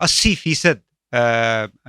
80%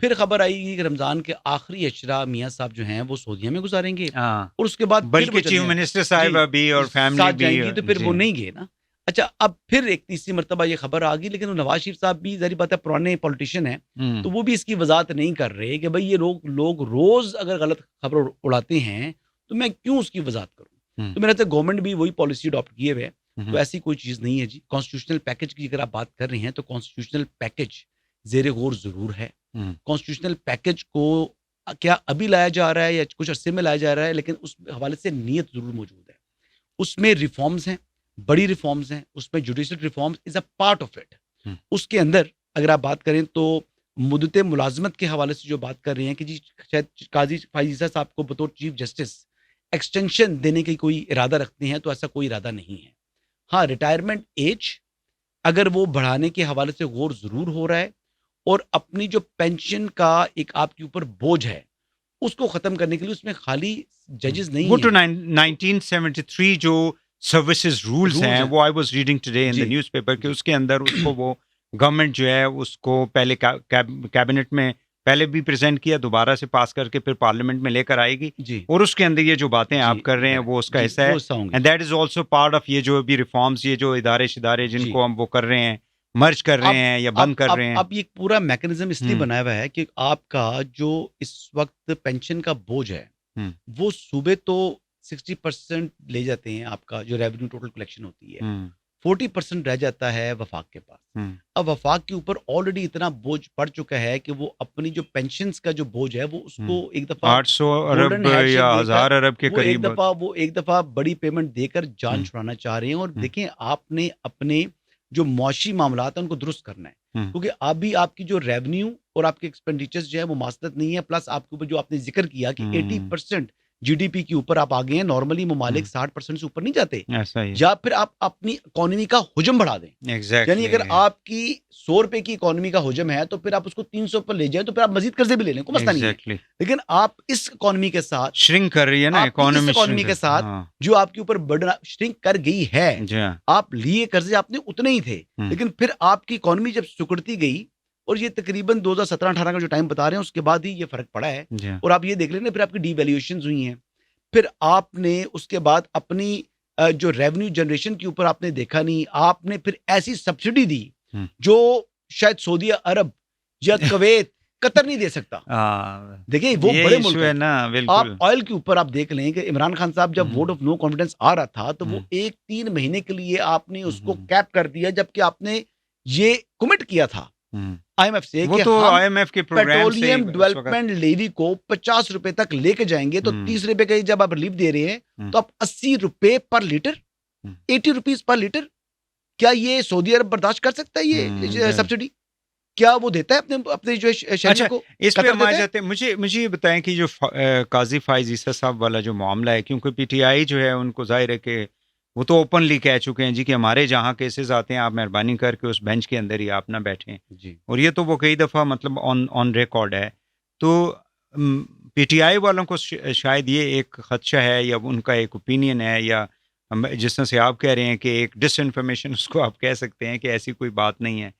پھر خبر آئی گی کہ رمضان کے آخری اشرا میاں صاحب جو ہیں وہ سعودیہ میں گزاریں گے ہاں اور اس کے بعد پھر بلکہ وہ چیف چلیں گے۔ منسٹر صاحبہ بھی اور فیملی ساتھ جائیں بھی گی تو پھر جی۔ وہ نہیں گئے نا۔ اچھا اب پھر ایک تیسری مرتبہ یہ خبر آ گئی، لیکن وہ نواز شریف صاحب بھی ظاہر بات ہے پرانے پولیٹیشین ہیں تو وہ بھی اس کی وضاحت نہیں کر رہے کہ بھئی یہ لوگ روز اگر غلط خبر اڑاتے ہیں تو میں کیوں اس کی وضاحت کروں۔ تو میرا تو گورنمنٹ بھی وہی پالیسی اڈاپٹ کیے ہوئے ہے، تو ایسی کوئی چیز نہیں ہے جی۔ کانسٹیٹیوشنل پیکج کی اگر آپ بات کر رہے ہیں تو کانسٹیٹیوشنل پیکج زیر غور ضرور ہے۔ کانسٹیٹیوشنل پیکج کو کیا ابھی لایا جا رہا ہے یا کچھ عرصے میں لایا جا رہا ہے، لیکن اس حوالے سے نیت ضرور موجود ہے۔ اس میں ریفارمز ہیں، بڑی ریفارمز ہیں، اس میں judicial reforms is a part of it. اس کے اندر اگر آپ بات کریں تو مدت ملازمت کے حوالے سے جو بات کر رہے ہیں کہ جی شاید قاضی فائز صاحب کو بطور چیف جسٹس ایکسٹینشن دینے کی کوئی ارادہ رکھتے ہیں، تو ایسا کوئی ارادہ نہیں ہے۔ ہاں ریٹائرمنٹ ایج اگر وہ بڑھانے کے حوالے سے غور ضرور ہو رہا ہے، اور اپنی جو پینشن کا ایک آپ کے اوپر بوجھ ہے اس کو ختم کرنے کے لیے اس میں خالی ججز نہیں وہ تو ہیں۔ 1973 جو سروسز رولز ہیں وہ I was reading today in the news paper کہ اس کے اندر اس کو وہ گورنمنٹ جو ہے اس کو پہلے کیبنٹ میں پہلے بھی پریزنٹ کیا، دوبارہ سے پاس کر کے پھر پارلیمنٹ میں لے کر آئے گی، جی اور اس کے اندر یہ جو باتیں آپ کر رہے ہیں وہ اس کا حصہ ہے۔ And that is also part of یہ جو بھی ریفارمز، یہ جو ادارے شدارے جن کو ہم وہ کر رہے ہیں، مرج کر رہے ہیں یا بند کر رہے ہیں۔ اب یہ پورا میکنزم اس لیے بنایا ہوا ہے کہ آپ کا جو اس وقت پینشن کا بوجھ ہے وہ صوبے تو 60% لے جاتے ہیں، آپ کا جو ریونیو ٹوٹل کلیکشن ہوتی ہے 40% رہ جاتا ہے وفاق کے پاس۔ اب وفاق کے اوپر آلریڈی اتنا بوجھ پڑ چکا ہے کہ وہ اپنی جو پینشنز کا جو بوجھ ہے وہ اس کو ایک دفعہ 800 ارب یا 1000 ارب کے قریب وہ ایک دفعہ بڑی پیمنٹ دے کر جان چھڑانا چاہ رہے ہیں۔ اور دیکھیں آپ نے اپنے جو معاشی معاملات ہیں ان کو درست کرنا ہے، کیونکہ ابھی آپ کی جو ریونیو اور آپ کے ایکسپینڈیچرز جو ہے وہ مواصلت نہیں ہے، پلس آپ کے اوپر جو آپ نے ذکر کیا کہ 80% جی ڈی پی کے اوپر آپ آگے ہیں۔ نارملی ممالک 60% سے اوپر نہیں جاتے، یا پھر آپ اپنی اکانومی کا حجم بڑھا دیں۔ یعنی اگر آپ کی 100 روپے کی اکانومی کا حجم ہے تو پھر آپ اس کو 300 پر لے جائیں، تو پھر آپ مزید قرضے بھی لے لیں، کوئی مسئلہ نہیں ہے۔ لیکن آپ اس اکانومی کے ساتھ شرنک کر رہی ہے نا اکانومی کے ساتھ جو آپ کے اوپر برڈن شرنک کر گئی ہے، آپ لیے قرضے آپ نے اتنے ہی تھے، لیکن پھر آپ کی اکانومی جب سکڑتی گئی، اور یہ تقریباً 2017-18 کا جو ٹائم بتا رہے ہیں اس کے بعد ہی یہ فرق پڑا ہے۔ اور آپ یہ دیکھ لیں نا، پھر آپ کی ڈی ویلیوشنز ہوئی ہیں، پھر آپ نے اس کے بعد اپنی جو ریونیو جنریشن کے اوپر آپ نے دیکھا نہیں، آپ نے پھر ایسی سبسڈی دی جو شاید سعودی عرب یا کویت قطر نہیں دے سکتا۔ دیکھیں وہ بڑے ملک ہیں نا، آپ آئل کے اوپر آپ دیکھ لیں کہ عمران خان صاحب جب ووٹ آف نو کانفیڈنس آ رہا تھا تو وہ 3 مہینے کے لیے آپ نے اس کو کیپ کر دیا، جبکہ آپ نے یہ کمٹ کیا تھا آئی ایم ایف سے کہ ہم پیٹرولیم ڈیولپمنٹ لیوی کو 50 روپے تک لے کے جائیں گے، تو 30 روپے کا جب آپ ریلیف دے رہے ہیں تو آپ 80 روپے پر لیٹر، 80 روپیز پر لیٹر، کیا یہ سعودی عرب برداشت کر سکتا ہے یہ سبسڈی؟ کیا وہ دیتا ہے اپنے جو شہریوں کو؟ اس پہ ہم آ جاتے ہیں۔ مجھے یہ بتائیں کہ جو قاضی فائز عیسیٰ صاحب والا جو معاملہ ہے، کیونکہ پی ٹی آئی جو ہے ان کو ظاہر ہے کہ وہ تو اوپنلی کہہ چکے ہیں جی کہ ہمارے جہاں کیسز آتے ہیں آپ مہربانی کر کے اس بینچ کے اندر ہی آپ نہ بیٹھیں جی، اور یہ تو وہ کئی دفعہ مطلب آن ریکارڈ ہے۔ تو پی ٹی آئی والوں کو شاید یہ ایک خدشہ ہے یا ان کا ایک اوپینین ہے، یا جس طرح سے آپ کہہ رہے ہیں کہ ایک ڈس انفارمیشن اس کو آپ کہہ سکتے ہیں کہ ایسی کوئی بات نہیں ہے،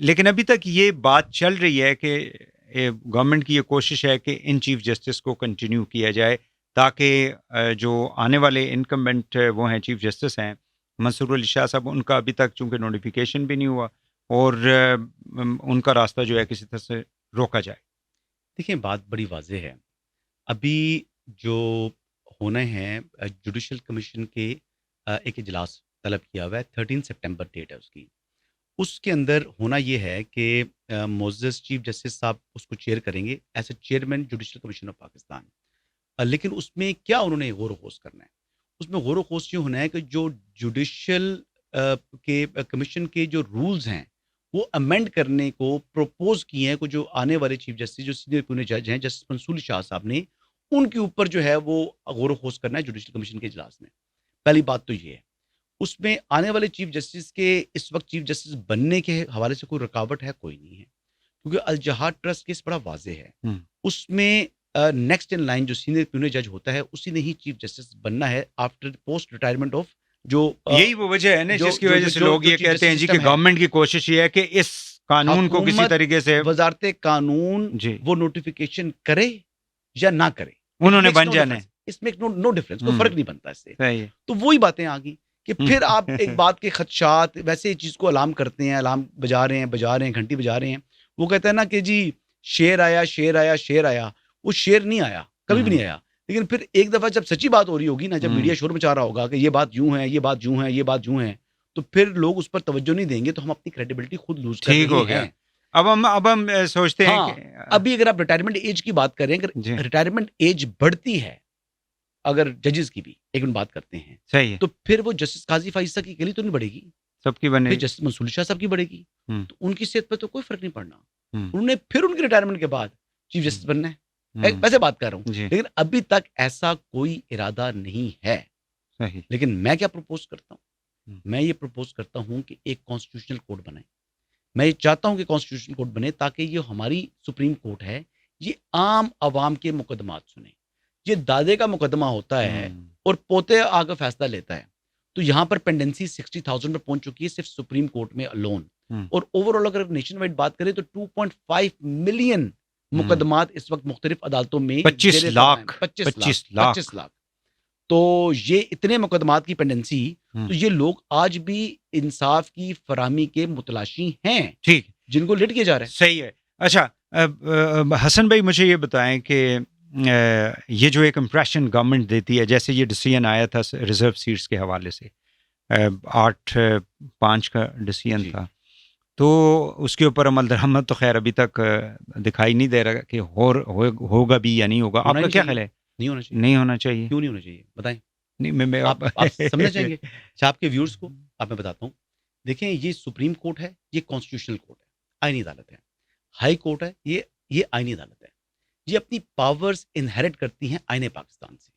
لیکن ابھی تک یہ بات چل رہی ہے کہ گورنمنٹ کی یہ کوشش ہے کہ ان چیف جسٹس کو کنٹینیو کیا جائے، تاکہ جو آنے والے انکمبنٹ وہ ہیں چیف جسٹس ہیں منصور علی شاہ صاحب، ان کا ابھی تک چونکہ نوٹیفیکیشن بھی نہیں ہوا، اور ان کا راستہ جو ہے کسی طرح سے روکا جائے۔ دیکھیں بات بڑی واضح ہے، ابھی جو ہونے ہیں جوڈیشل کمیشن کے ایک اجلاس طلب کیا ہوا ہے، 13 سپٹمبر ڈیٹ ہے اس کی۔ اس کے اندر ہونا یہ ہے کہ معزز چیف جسٹس صاحب اس کو چیئر کریں گے as a chairman judicial commission of Pakistan. لیکن اس میں کیا انہوں نے غور و خوض کرنا ہے؟ اس میں غور و خوض یہ ہونا ہے کہ جو جوڈیشل کے کمیشن کے جو رولز ہیں وہ امینڈ کرنے کو پروپوز کیے ہیں، کو جو آنے والے چیف جسٹس جو سینئر پیونل جج ہیں جسٹس منصور علی شاہ صاحب نے، ان کے اوپر جو ہے وہ غور و خوض کرنا ہے جوڈیشل کمیشن کے اجلاس میں۔ پہلی بات تو یہ ہے، اس میں آنے والے چیف جسٹس کے اس وقت چیف جسٹس بننے کے حوالے سے کوئی رکاوٹ ہے؟ کوئی نہیں ہے، کیونکہ الجہاد ٹرسٹ کیس بڑا واضح ہے۔ اس میں نیکسٹ ان لائن جو سینئر پیونل جج ہوتا ہے اسی نے ہی چیف جسٹس بننا ہے آفٹر پوسٹ ریٹائرمنٹ آف جو یہی وہ وجہ ہے نا جس کی وجہ سے لوگ یہ کہتے ہیں جی کہ گورنمنٹ کی کوشش یہ ہے کہ اس قانون کو کسی حکومت طریقے سے وزارت قانون جی وہ نوٹیفیکیشن کرے یا نہ کرے، انہوں نے بن جانا ہے. اس میں نو ڈفرنس، کوئی فرق نہیں بنتا اس سے. صحیح ہے. تو وہی باتیں آ گئی کہ پھر آپ ایک بات کے خدشات ویسے ہی چیز کو الارم کرتے ہیں، الارم بجا رہے ہیں، گھنٹی بجا رہے ہیں. وہ کہتے ہیں نا کہ جی شیر آیا، وہ شیر نہیں آیا، کبھی بھی نہیں آیا. لیکن پھر ایک دفعہ جب سچی بات ہو رہی ہوگی نا، جب میڈیا شور مچا رہا ہوگا کہ یہ بات یوں ہے، یہ بات یوں ہے، تو پھر لوگ اس پر توجہ نہیں دیں گے، تو ہم اپنی کریڈیبلٹی خود لوز کر ٹھیک ہو رہے گیا. ہیں. اب ہم سوچتے ہیں ہاں، کہ ابھی اگر آپ ریٹائرمنٹ ایج کی بات کریں، اگر جی ریٹائرمنٹ ایج بڑھتی ہے اگر ججز کی بھی ایک منٹ بات کرتے ہیں، صحیح ہے، تو پھر وہ جسٹس قاضی فائزہ کی اکیلی تو نہیں بڑھے گی، سب کی بنے پھر جسٹس منصور شاہ صاحب کی بڑھے گی. ہوں. تو ان کی صحت پہ تو کوئی فرق نہیں پڑنا. ہوں. انہوں نے پھر ان کی ریٹائرمنٹ کے بعد چیف جسٹس بننا ہے. ہوں. ویسے بات کر رہا ہوں، جی لیکن ابھی تک ایسا کوئی ارادہ نہیں ہے. صحیح. لیکن میں کیا پروپوز کرتا ہوں، ہوں. میں یہ پروپوز کرتا ہوں کہ ایک کانسٹیٹیوشنل کوڈ بنائیں. میں یہ چاہتا ہوں کہ کانسٹیٹیوشنل کوڈ بنے تاکہ یہ ہماری سپریم کورٹ ہے، یہ عام عوام کے مقدمات سنیں. یہ دادے کا مقدمہ ہوتا ہے اور پوتے آ کر فیصلہ لیتا ہے. تو یہاں پر پینڈنسی 60,000 پر پہنچ چکی ہے صرف سپریم کورٹ میں الون. اور اوور آل اگر نیشن وائڈ بات کریں تو 2.5 ملین مقدمات اس وقت مختلف عدالتوں میں 25 لاکھ. تو یہ اتنے مقدمات کی پینڈنسی، تو یہ لوگ آج بھی انصاف کی فراہمی کے متلاشی ہیں، ٹھیک، جن کو لٹ کیا جا رہا ہے. صحیح ہے. اچھا حسن بھائی مجھے یہ بتائیں کہ یہ جو ایک امپریشن گورنمنٹ دیتی ہے، جیسے یہ ڈیسیژن آیا تھا ریزرو سیٹس کے حوالے سے 8-5 کا ڈیسیژن تھا، تو اس کے اوپر عمل درآمد تو خیر ابھی تک دکھائی نہیں دے رہا کہ ہوگا بھی یا نہیں ہوگا. آپ کا کیا خیال ہے؟ نہیں ہونا چاہیے. نہیں ہونا چاہیے. کیوں نہیں ہونا چاہیے بتائیں؟ نہیں آپ سمجھنا چاہیں گے. اچھا، آپ کے ویورز کو میں بتاتا ہوں. دیکھیں، یہ سپریم کورٹ ہے، یہ کانسٹیٹیوشنل کورٹ ہے، آئینی عدالت ہے. ہائی کورٹ ہے، یہ آئینی عدالت ہے. یہ اپنی پاورز انہیرٹ کرتی ہیں آئین پاکستان سے.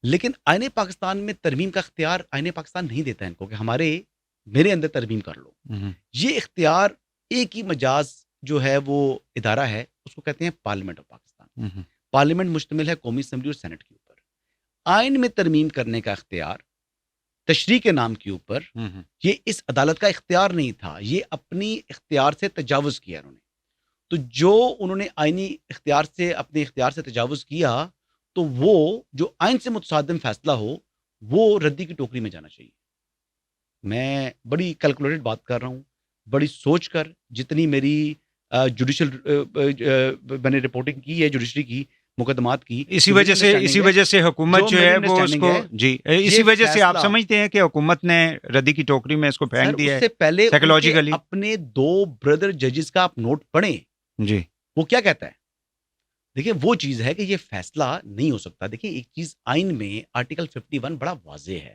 لیکن آئین پاکستان میں ترمیم کا اختیار آئین پاکستان نہیں دیتا ان کو کہ میرے اندر ترمیم کر لو. یہ اختیار ایک ہی مجاز جو ہے وہ ادارہ ہے، اس کو کہتے ہیں پارلیمنٹ آف پاکستان. پارلیمنٹ مشتمل ہے قومی اسمبلی اور سینٹ کے اوپر. آئین میں ترمیم کرنے کا اختیار تشریح کے نام کے اوپر یہ اس عدالت کا اختیار نہیں تھا، یہ اپنی اختیار سے تجاوز کیا انہوں نے. تو جو انہوں نے آئینی اختیار سے اپنے اختیار سے تجاوز کیا، تو وہ جو آئین سے متصادم فیصلہ ہو وہ ردی کی ٹوکری میں جانا چاہیے. میں بڑی کیلکولیٹڈ بات کر رہا ہوں، بڑی سوچ کر. جتنی میری جوڈیشل میں نے رپورٹنگ کی ہے جوڈیشری کی مقدمات کی، اسی وجہ سے حکومت جو ہے وہ اس کو جی اسی وجہ سے آپ سمجھتے ہیں کہ حکومت نے ردی کی ٹوکری میں اس کو پھینک دیا ہے. اس سے پہلے سائیکولوجیکلی اپنے 2 بردر ججز کا آپ نوٹ پڑھیں جی، وہ کیا کہتا ہے. دیکھیں، وہ چیز ہے کہ یہ فیصلہ نہیں ہو سکتا. دیکھیں، ایک چیز آئین میں آرٹیکل 51 بڑا واضح ہے.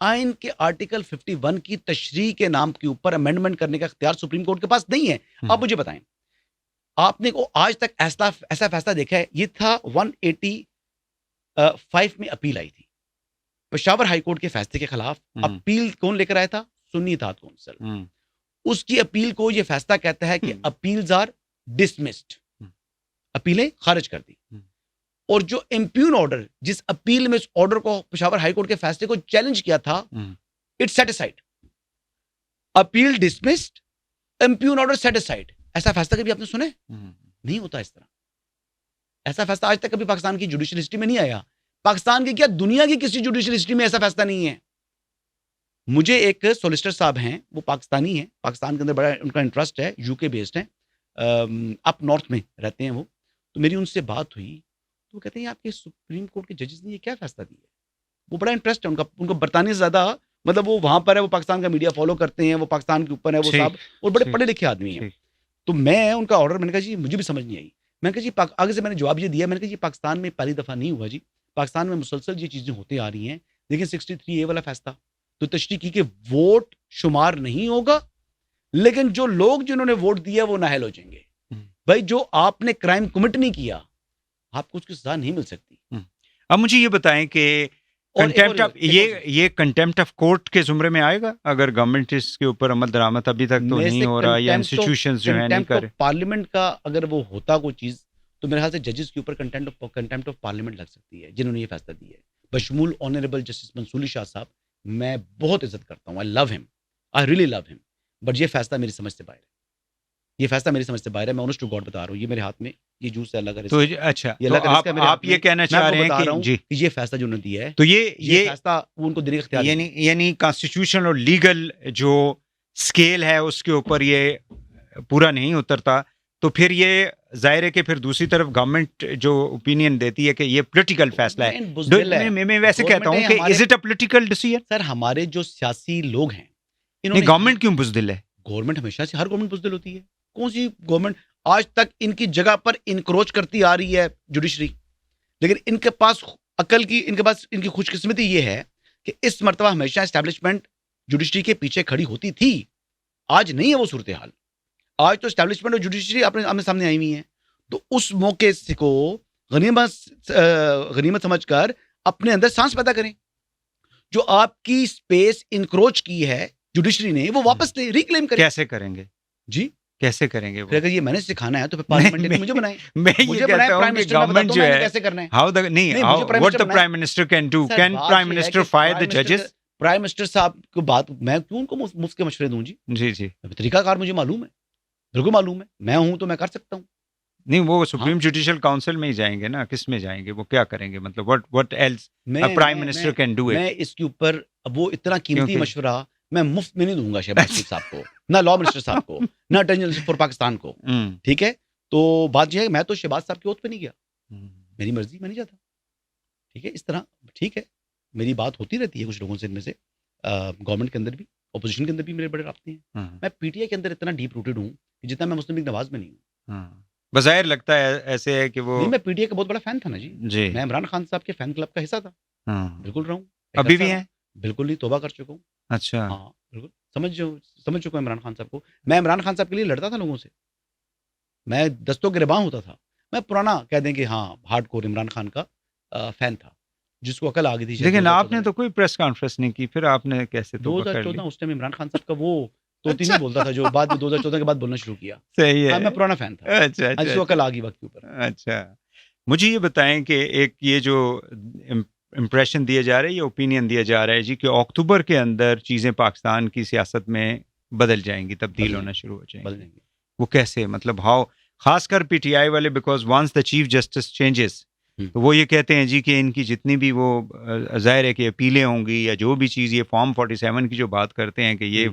آئین کے آرٹیکل 51 کی تشریح کے نام کے اوپر امینڈمنٹ کرنے کا اختیار سپریم کورٹ کے پاس نہیں ہے. آپ مجھے بتائیں، آپ نے آج تک ایسا فیصلہ دیکھا ہے؟ یہ تھا 185 میں اپیل آئی تھی پشاور ہائی کورٹ کے فیصلے کے خلاف. اپیل کون لے کر آیا تھا؟ سنی اتحاد کونسل. اس کی اپیل کو یہ فیصلہ کہتا ہے کہ اپیلز آر ڈسمسڈ، اپیلیں خارج کر دی. اور جو امپیون آرڈر، جس اپیل میں اس آرڈر کو پشاور ہائی کورٹ کے فیصلے کو چیلنج کیا تھا، it set aside. Appeal dismissed, impugned order set aside. ایسا فیصلہ کبھی آپ نے سنا ہے؟ نہیں ہوتا اس طرح. ایسا فیصلہ آج تک کبھی پاکستان کی جوڈیشل ہسٹری میں نہیں آیا. پاکستان کی کیا، دنیا کی کسی جوڈیشل ہسٹری میں ایسا فیصلہ نہیں ہے. مجھے ایک سولیسٹر صاحب ہیں، وہ پاکستانی ہیں، پاکستان کے اندر بڑا ان کا انٹرسٹ ہے، یو کے بیسڈ ہیں، اپ نارتھ میں رہتے ہیں وہ. تو میری ان سے بات ہوئی تو وہ کہتے ہیں آپ کے سپریم کورٹ کے ججز نے یہ کیا فیصلہ دیا ہے. وہ بڑا انٹرسٹ ہے ان کو برطانیہ سے زیادہ، مطلب وہ وہاں پر ہے، وہ پاکستان کا میڈیا فالو کرتے ہیں، وہ پاکستان کے اوپر ہے وہ صاحب، اور بڑے پڑھے لکھے آدمی ہیں. تو میں ان کا آرڈر، میں نے کہا جی مجھے بھی سمجھ نہیں آئی. میں نے کہا جی آگے سے میں نے جواب یہ دیا، میں نے کہا جی پاکستان میں پہلی دفعہ نہیں ہوا جی، پاکستان میں مسلسل یہ چیزیں ہوتی آ رہی ہیں. لیکن 63A والا فیصلہ تو تشریح کی کہ ووٹ شمار نہیں ہوگا، لیکن جو لوگ جنہوں نے ووٹ دیا وہ نااہل ہو جائیں گے. بھائی، جو آپ نے کرائم کمٹ نہیں کیا، آپ کو اس کی سزا نہیں مل سکتی. اب مجھے یہ بتائیں کہ یہ کنٹیمپٹ آف کورٹ کے زمرے میں آئے گا اگر گورنمنٹ اس کے اوپر عمل درآمد ابھی تک تو نہیں ہو رہا، یا انسٹیٹیوشنز جو ہیں نہیں کر رہے. پارلیمنٹ کا اگر وہ ہوتا کوئی چیز تو میرے خیال سے ججز کے اوپر کنٹیمپٹ آف پارلیمنٹ لگ سکتی ہے، جنہوں نے یہ فیصلہ دیا ہے، بشمول آنریبل جسٹس منصور شاہ صاحب. میں بہت عزت کرتا ہوں، آئی لو ہم، آئی ریئلی لو ہم، بٹ یہ فیصلہ میری سمجھ سے باہر ہے. یہ فیصلہ میری سمجھ سے باہر ہے. میں آنسٹ ٹو گاڈ بتا رہا ہوں, یہ میرے ہاتھ میں یہ جوس ہے اللہ کا تو رزق. اچھا یہ تو اللہ کا رزق ہے میرے آپ ہاتھ میں. یہ کہنا میں چاہ آپ کو رہے بتا ہیں رہا کہ ہوں جی کہ یہ فیصلہ جو انہوں نے دیا ہے تو یہ یہ فیصلہ وہ ان کو دلیل اختیار ہے. یعنی کانسٹیٹیوشن اور لیگل جو اسکیل ہے اس کے اوپر یہ پورا نہیں اترتا, تو پھر یہ ظاہر ہے کہ پھر دوسری طرف گورنمنٹ جو اوپینین دیتی ہے کہ یہ پولیٹیکل فیصلہ ہے. بزدل ہے. میں ویسے کہتا ہوں کہ is it a political decision? Sir ہمارے جو سیاسی لوگ ہیں انہوں نہیں, نے گورنمنٹ کیوں بزدل ہے؟ گورنمنٹ ہمیشہ سے ہر گورنمنٹ بزدل ہوتی ہے. کون سی گورنمنٹ آج تک ان کی جگہ پر انکروچ کرتی آ رہی ہے جوڈیشری, لیکن ان کے پاس عقل کی ان کے پاس ان کی خوش قسمتی یہ ہے کہ اس مرتبہ ہمیشہ اسٹیبلشمنٹ جوڈیشری کے پیچھے کھڑی ہوتی تھی. آج نہیں ہے وہ صورتحال. آج تو اسٹیبلشمنٹ اور جوڈیشری اپنے آمنے سامنے آئی ہوئی ہیں. تو اس موقع کو غنیمت سمجھ کر اپنے اندر سانس پیدا کریں. جو آپ کی اسپیس انکروچ کی ہے جوڈیشری نے وہ واپس لے ریکلیم کریں. کیسے کریں گے جی کیسے کریں گے وہ؟ پھر اگر یہ میں نے سکھانا ہے تو پھر پارلیمنٹ نے مجھے بنائیں. میں یہ مجھے بنائیں کہتا پرائم ہوں کہ منسٹر, میں بتاتا گورنمنٹ ہوں جو میں نے ہے کیسے کرنا ہے. ہاؤ دا نہیں مجھے prime what minister the بنائیں. prime minister can do, sir, can بات prime یہ ہے minister کہ fire the prime minister judges؟ Prime minister صاحب کو بات میں کیوں ان کو مفت کے مشورے دوں؟ جی جی جی طریقہ کار مجھے معلوم ہے, بالکل معلوم ہے. میں ہوں تو میں کر سکتا ہوں. نہیں, وہ سپریم جوڈیشل کاؤنسل میں ہی جائیں گے نا, کس میں جائیں گے, وہ کیا کریں گے, مطلب what else a prime minister can do it؟ میں اس کے اوپر وہ اتنا قیمتی کیونکہ مشورہ میں مفت میں نہیں دوں گا شہباز شریف صاحب کو, نہ لا منسٹر صاحب کو, نہ اٹارنی جنرل فار پاکستان کو. ٹھیک ہے, تو بات یہ ہے میں تو شہباز صاحب کی اوت پہ نہیں گیا, میری مرضی, میں نہیں جاتا. ٹھیک ہے, اس طرح ٹھیک ہے, میری بات ہوتی رہتی ہے کچھ لوگوں سے, ان میں سے گورنمنٹ کے اندر بھی, اپوزیشن کے اندر بھی میرے بڑے رابطے ہیں. میں پی ٹی آئی کے اندر اتنا ڈیپ روٹیڈ ہوں کہ جتنا میں مسلم لیگ نواز میں نہیں ہوں. بظاہر لگتا ہے ایسے ہے کہ وہ نہیں, میں پی ٹی آئی کا بہت بڑا فین تھا نا جی. جی میں عمران خان صاحب کے فین کلب کا حصہ تھا, بالکل رہا ہوں. ابھی بھی ہیں؟ بالکل نہیں, توبہ کر چکا ہوں. اچھا, ہاں بالکل سمجھ چکا ہوں عمران خان صاحب کو. میں عمران خان صاحب کے لیے لڑتا تھا لوگوں سے, میں دستوں گرباں ہوتا تھا. میں پرانا کہہ دیں کہ ہاں ہارڈ کور عمران خان کا فین تھا, جس کو عقل آ گئی تھی. لیکن آپ نے تو کوئی پریس کانفرنس نہیں کی, پھر آپ نے کیسے توبہ کر لی؟ 2014 اس ٹائم عمران خان صاحب کا وہ توتی نہیں بولتا تھا, جو بعد میں 2014 کے بعد بولنا شروع کیا. صحیح ہے, میں پرانا فین تھا. اچھا جس کو عقل آ گئی وقت کے اوپر. اچھا, مجھے یہ بتائیں کہ ایک یہ جو امپریشن دیا جا رہا ہے, یہ اوپینین دیا جا رہا ہے جی کہ اکتوبر کے اندر چیزیں پاکستان کی سیاست میں بدل جائیں گی, تبدیل ہونا شروع ہو جائیں گی. وہ کیسے, مطلب ہاؤ, خاص کر پی ٹی آئی والے, because once the chief justice changes, تو وہ یہ کہتے ہیں جی کہ ان کی جتنی بھی وہ ظاہر ہے کہ اپیلیں ہوں گی یا جو بھی چیز, یہ فارم 47 کی جو بات کرتے ہیں کہ یہ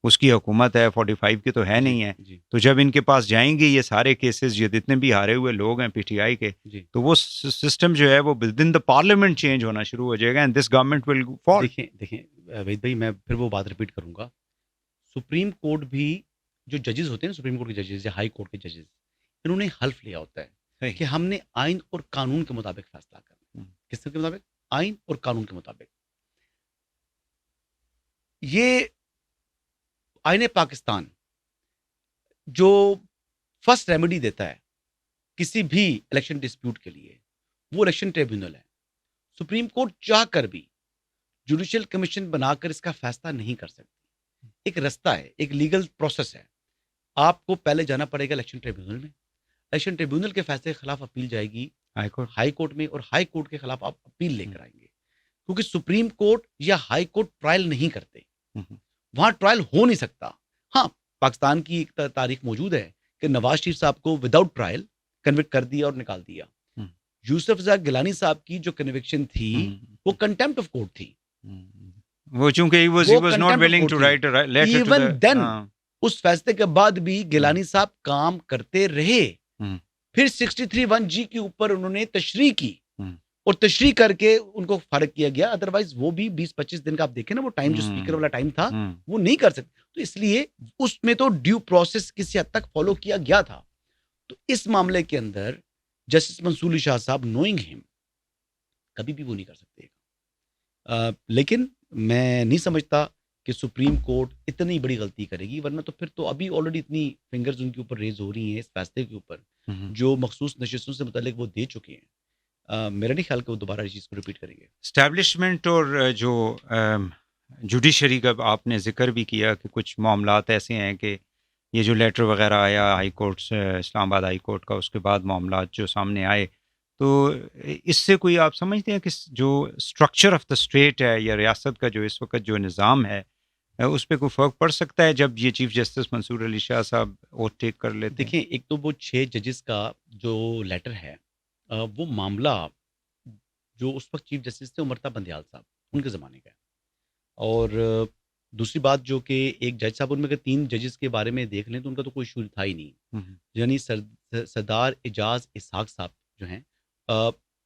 اس کی حکومت ہے, 45 کی تو ہے نہیں ہے, تو جب ان کے پاس جائیں گے یہ سارے کیسز, یہ جتنے بھی ہارے ہوئے لوگ ہیں پی ٹی آئی کے, تو وہ سسٹم جو ہے وہ with in the parliament change ہونا شروع ہو جائے گا, اینڈ دس گورنمنٹ ول فال. دیکھیں وحید بھائی, میں پھر وہ بات ریپیٹ کروں گا. سپریم کورٹ بھی جو ججز ہوتے ہیں, سپریم کورٹ کے ججز یا ہائی کورٹ کے ججز, انہوں نے حلف لیا ہوتا ہے کہ ہم نے آئین اور قانون کے مطابق فیصلہ کرنا. کس کے مطابق؟ آئین اور قانون کے مطابق. یہ آئین پاکستان جو فرسٹ ریمیڈی دیتا ہے کسی بھی الیکشن ڈسپیوٹ کے لیے, وہ الیکشن ٹریبیونل ہے. سپریم کورٹ چاہ کر بھی جوڈیشل کمیشن بنا کر اس کا فیصلہ نہیں کر سکتی. ایک رستہ ہے, ایک لیگل پروسیس ہے. آپ کو پہلے جانا پڑے گا الیکشن ٹریبیونل میں, الیکشن ٹریبیونل کے فیصلے کے خلاف اپیل جائے گی ہائی کورٹ میں, اور ہائی کورٹ کے خلاف آپ اپیل لے کر آئیں گے, کیونکہ سپریم کورٹ یا ہائی کورٹ ٹرائل نہیں کرتے, وہاں ٹرائل ہو نہیں سکتا. ہاں, پاکستان کی ایک تاریخ موجود ہے کہ نواز شریف صاحب کو وداؤٹ ٹرائل کنوکٹ کر دیا اور نکال دیا. یوسف رضا گیلانی صاحب کی جو کنوکشن تھی وہ کنٹیمپٹ آف کورٹ تھی. وہ چونکہ he was not willing to write a letter to the, even then اس فیصلے کے بعد بھی گیلانی صاحب کام کرتے رہے. پھر 63(1)G کے اوپر انہوں نے تشریح کی اور تشریح کر کے ان کو فارغ کیا گیا. ادروائز وہ بھی 20-25 دن کا آپ دیکھیں نا, وہ ٹائم جو اسپیکر والا ٹائم تھا وہ نہیں کر سکتے. تو اس لیے اس میں تو ڈیو پروسیس کسی حد تک فالو کیا گیا تھا. تو اس معاملے کے اندر جسٹس منصور علی شاہ صاحب نوئنگ ہم کبھی بھی وہ نہیں کر سکتے. لیکن میں نہیں سمجھتا کہ سپریم کورٹ اتنی بڑی غلطی کرے گی, ورنہ تو پھر تو ابھی آلریڈی اتنی فنگرز ان کے اوپر ریز ہو رہی ہیں اس فیصلے کے اوپر جو مخصوص نشستوں سے متعلق وہ دے چکے ہیں. میرا نہیں خیال کہ وہ دوبارہ اس چیز کو ریپیٹ کریں گے. اسٹیبلشمنٹ اور جو جوڈیشری کا آپ نے ذکر بھی کیا کہ کچھ معاملات ایسے ہیں کہ یہ جو لیٹر وغیرہ آیا ہائی کورٹ سے, اسلام آباد ہائی کورٹ کا, اس کے بعد معاملات جو سامنے آئے, تو اس سے کوئی آپ سمجھتے ہیں کہ جو اسٹرکچر آف دا اسٹیٹ ہے یا ریاست کا جو اس وقت جو نظام ہے, اس پہ کوئی فرق پڑ سکتا ہے جب یہ چیف جسٹس منصور علی شاہ صاحب اوتھ ٹیک کر لیتے ہیں؟ دیکھیں، ایک تو وہ 6 ججز کا جو لیٹر ہے، وہ معاملہ جو اس وقت چیف جسٹس تھے عمر بندیال صاحب، ان کے زمانے کا ہے. اور دوسری بات جو کہ ایک جج صاحب، ان میں اگر 3 ججز کے بارے میں دیکھ لیں تو ان کا تو کوئی ایشو تھا ہی نہیں. ہم، یعنی سردار اعجاز اسحاق صاحب جو ہیں،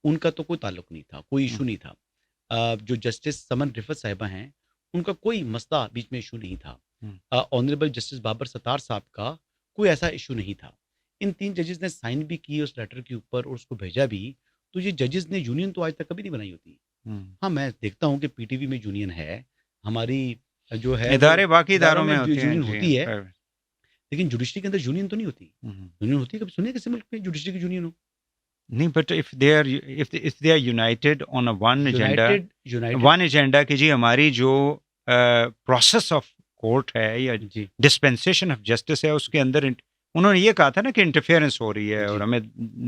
ان کا تو کوئی تعلق نہیں تھا، کوئی ایشو نہیں تھا. جو جسٹس سمن رفت صاحبہ ہیں، ان کا کوئی مسئلہ بیچ میں ایشو نہیں تھا. آنریبل جسٹس بابر ستار صاحب کا کوئی ایسا ایشو نہیں تھا. ان 3 ججز نے سائن بھی کیے اس لیٹر کے اوپر اور اس کو بھیجا بھی. تو یہ ججز نے یونین تو آج تک کبھی نہیں بنائی ہوتی. ہاں، میں دیکھتا ہوں کہ پی ٹی وی میں یونین ہے، ہماری جو ہے ادارے باقی اداروں میں ہوتے ہیں، یونین جی، ہوتی ہے، لیکن جوڈیشری کے اندر یونین تو نہیں ہوتی. یونین ہوتی ہے، کبھی سنیں کسی ملک میں جوڈیشری کی یونین ہو؟ نہیں، but if they are united on a United one agenda کہ جی ہماری جو پروسیس آف کورٹ ہے یا جی ڈسپینسیشن آف جسٹس ہے، اس کے اندر انہوں نے یہ کہا تھا نا کہ انٹرفیئرنس ہو رہی ہے اور ہمیں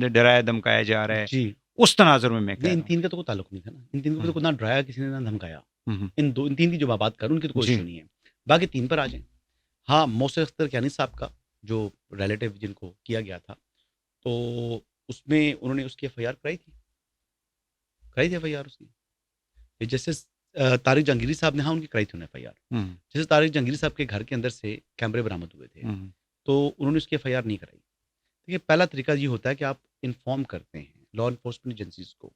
ڈرایا دھمکایا جا رہا ہے، جی. اس تناظر میں کہہ نہیں، ان رہا 3 کا تو کوئی تعلق نہیں تھا نا. ان 3 کو تو نہ ڈرایا کسی نے، نہ دھمکایا. ہوں. ان 3 کی جو میں بات کروں، ان کی تو کوئی جی. ایشو نہیں ہے. باقی 3 پر آ جائیں. ہاں، محسن اختر کیانی صاحب کا جو ریلیٹیو جن کو کیا گیا تھا، تو اس میں انہوں نے اس کی ایف آئی آر کرائی تھی ایف آئی آر اس کی. جسٹس طارق جہانگیری صاحب نے، ہاں، ان کی کرائی تھی انہوں نے ایف آئی آر. جیسے طارق جہانگیری صاحب کے گھر کے اندر سے کیمرے برآمد ہوئے تھے، تو انہوں نے اس کی ایف آئی آر نہیں کرائی. دیکھیے، پہلا طریقہ یہ ہوتا ہے کہ آپ انفارم کرتے ہیں لا انفورسمنٹ ایجنسیز کو.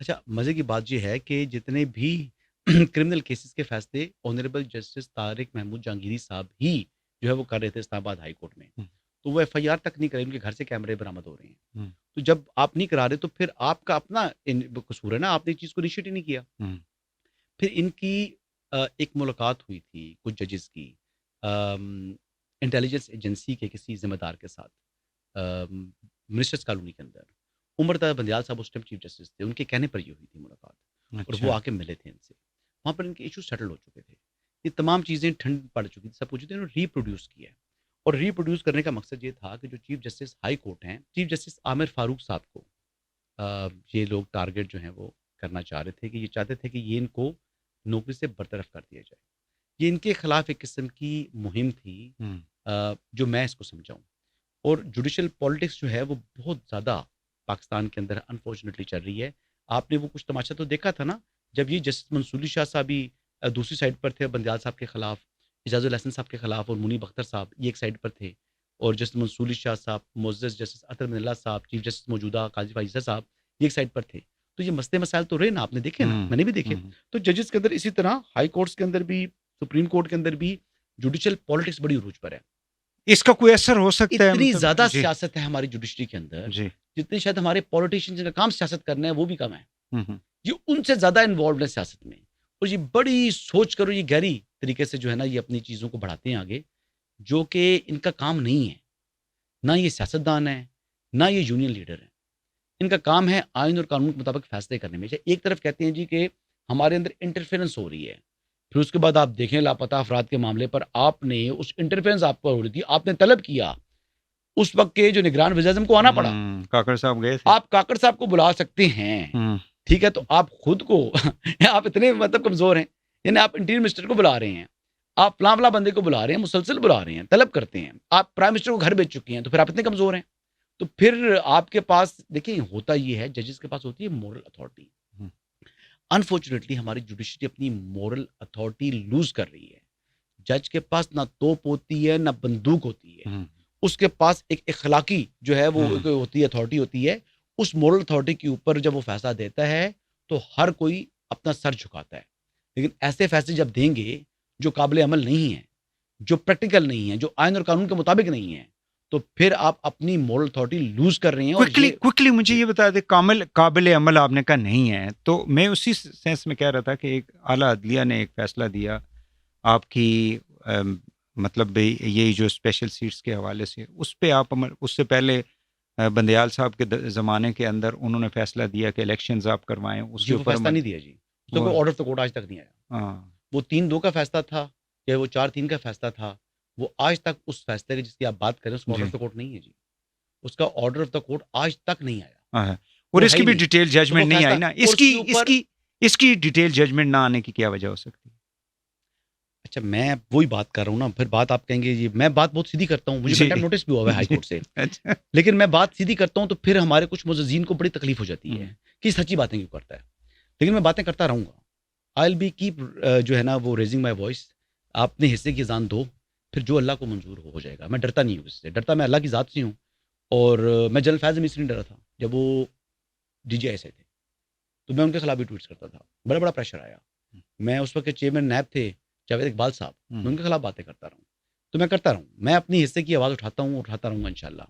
اچھا، مزے کی بات یہ ہے کہ جتنے بھی کرمنل کیسز کے فیصلے آنریبل جسٹس طارق محمود جہانگیری صاحب ہی جو ہے وہ کر رہے تھے اسلام آباد ہائی کورٹ میں، تو وہ ایف آئی آر تک نہیں کرے، ان کے گھر سے کیمرے برآمد ہو رہے ہیں. تو جب آپ نہیں کرا رہے تو پھر آپ کا اپنا قصور ہے نا، آپ نے اس چیز کو انیشیٹ ہی نہیں کیا. پھر ان کی ایک ملاقات ہوئی تھی کچھ ججز کی انٹیلیجنس ایجنسی کے کسی ذمہ دار کے ساتھ منسٹرز کالونی کے اندر. عمر بندیال صاحب اس ٹائم چیف جسٹس تھے، ان کے کہنے پر یہ ہوئی تھی ملاقات، اور وہ آ کے ملے تھے ان سے. وہاں پر ان کے ایشو سیٹل ہو چکے تھے، یہ تمام چیزیں ٹھنڈ پڑ چکی تھی، سب کچھ انہوں نے ری پروڈیوس کیا ہے. اور ری پروڈیوس کرنے کا مقصد یہ تھا کہ جو چیف جسٹس ہائی کورٹ ہیں، چیف جسٹس عامر فاروق صاحب کو یہ لوگ ٹارگٹ جو ہیں وہ کرنا چاہ رہے تھے، کہ یہ چاہتے تھے کہ یہ ان کو نوکری سے برطرف کر دیا جائے. یہ ان کے خلاف ایک قسم کی مہم تھی جو میں اس کو سمجھاؤں. اور جوڈیشل پالیٹکس جو ہے وہ بہت زیادہ پاکستان کے اندر انفارچونیٹلی چل رہی ہے. آپ نے وہ کچھ تماشا تو دیکھا تھا نا، جب یہ جسٹس منصور علی شاہ صاحب بھی دوسری سائڈ پر تھے بندیال صاحب کے خلاف، اعجاز الحسن صاحب کے خلاف، اور منیب اختر صاحب یہ ایک سائڈ پر تھے، اور جسٹس منصور علی شاہ صاحب، معزز جسٹس اطہر من اللہ صاحب، چیف جسٹس موجودہ قاضی فائزہ صاحب یہ ایک سائڈ پر تھے. تو یہ مسئلے مسائل تو رہے نا، آپ نے دیکھے نا، میں نے بھی دیکھے. تو ججز کے اندر اسی طرح ہائی کورٹس کے اندر بھی، سپریم کورٹ کے اندر بھی جوڈیشل پالیٹکس بڑی عروج پر ہے. اس کا کوئی اثر ہو سکتا ہے؟ اتنی زیادہ سیاست ہے ہماری جوڈیشری کے اندر، جتنی شاید ہمارے پولیٹیشین کا کام سیاست کرنا ہے وہ بھی کم ہے. یہ ان سے زیادہ انوالوڈ ہے سیاست میں، اور یہ بڑی سوچ کرو، یہ گہری طریقے سے جو ہے نا یہ اپنی چیزوں کو بڑھاتے ہیں آگے، جو کہ ان کا کام نہیں ہے. نہ یہ سیاستدان ہے، نہ یہ یونین لیڈر ہیں. ان کا کام ہے آئین اور قانون کے مطابق فیصلے کرنے میں. ایک طرف کہتے ہیں جی کہ ہمارے اندر انٹرفیرنس ہو رہی ہے، پھر اس کے بعد آپ دیکھیں لاپتہ افراد کے معاملے پر آپ نے اس انٹرفیرنس آپ کو ہو رہی تھی، آپ نے طلب کیا، اس وقت کے جو نگران وزیر اعظم کو آنا پڑا. کاکڑ صاحب گئے تھے، آپ کاکڑ صاحب کو بلا سکتے ہیں، ٹھیک ہے، تو آپ خود کو آپ اتنے مطلب کمزور ہیں، یعنی آپ انٹیریئر منسٹر کو بلا رہے ہیں، آپ فلاں فلاں بندے کو بلا رہے ہیں، مسلسل بلا رہے ہیں، طلب کرتے ہیں، آپ پرائم منسٹر کو گھر بھیج چکے ہیں، تو پھر آپ اتنے کمزور ہیں. تو پھر آپ کے پاس دیکھیں ہوتا یہ ہے، ججز کے پاس ہوتی ہے مورل اتھارٹی. انفارچونیٹلی ہماری جوڈیشری اپنی مورل اتھارٹی لوز کر رہی ہے. جج کے پاس نہ توپ ہوتی ہے نہ بندوق ہوتی ہے، اس کے پاس ایک اخلاقی جو ہے وہ ہوتی ہے، اتھارٹی ہوتی ہے. اس مورل اتھارٹی کے اوپر جب وہ فیصلہ دیتا ہے تو ہر کوئی اپنا سر جھکاتا ہے. لیکن ایسے فیصلے جب دیں گے جو قابل عمل نہیں ہیں، جو پریکٹیکل نہیں ہیں، جو آئین اور قانون کے مطابق نہیں ہیں، تو پھر آپ اپنی مورل اتھارٹی لوز کر رہے ہیں. کوئکلی مجھے یہ بتا دیں، قابل عمل آپ نے کہا نہیں ہے، تو میں اسی سینس میں کہہ رہا تھا کہ ایک اعلیٰ عدلیہ نے ایک فیصلہ دیا آپ کی مطلب یہ جو اسپیشل سیٹس کے حوالے سے، اس پہ آپ اس سے پہلے بندیال صاحب کے زمانے کے اندر انہوں نے فیصلہ دیا کہ الیکشنز آپ کروائیں، اس کے اوپر فیصلہ نہیں دیا جی، تو کوئی آرڈر آف دا کورٹ آج تک نہیں آیا. وہ 3-2 کا فیصلہ تھا یا وہ 4-3 کا فیصلہ تھا، وہ آج تک اس فیصلے جس کی آپ بات کریں اس کا آرڈر آف دا کورٹ نہیں ہے جی. اس کا آرڈر آف دا کورٹ آج تک نہیں آیا، اور اس کی بھی ڈیٹیل ججمنٹ نہیں آئی نا. اس کی ڈیٹیل ججمنٹ نہ آنے کی کیا وجہ ہو سکتی ہے؟ اچھا میں وہی بات کر رہا ہوں نا, پھر بات آپ کہیں گے یہ میں بات بہت سیدھی کرتا ہوں, مجھے جی. کنٹمپٹ نوٹس بھی ہوا ہے ہائی کورٹ سے, اچھا. لیکن میں بات سیدھی کرتا ہوں تو پھر ہمارے کچھ معززین کو بڑی تکلیف ہو جاتی ہے کہ سچی باتیں کیوں کرتا ہے, لیکن میں باتیں کرتا رہوں گا. آئی ول بی کیپ جو ہے نا وہ ریزنگ مائی وائس. آپ اپنے حصے کی اذان دو, پھر جو اللہ کو منظور ہو جائے گا. میں ڈرتا نہیں ہوں اس سے, ڈرتا میں اللہ کی ذات سے ہوں. اور میں جنرل فیض حمید سے نہیں ڈرا تھا جب وہ ڈی جی آئی سے تھے, تو میں ان کے خلاف بھی ٹویٹس کرتا تھا. بڑا پریشر آیا. میں اس وقت چیئرمین نیب تھے جاوید اقبال صاحب, میں ان کے خلاف باتیں کرتا رہا ہوں. تو میں کرتا رہوں, میں اپنی حصے کی آواز اٹھاتا ہوں, اٹھاتا رہوں گا انشاءاللہ.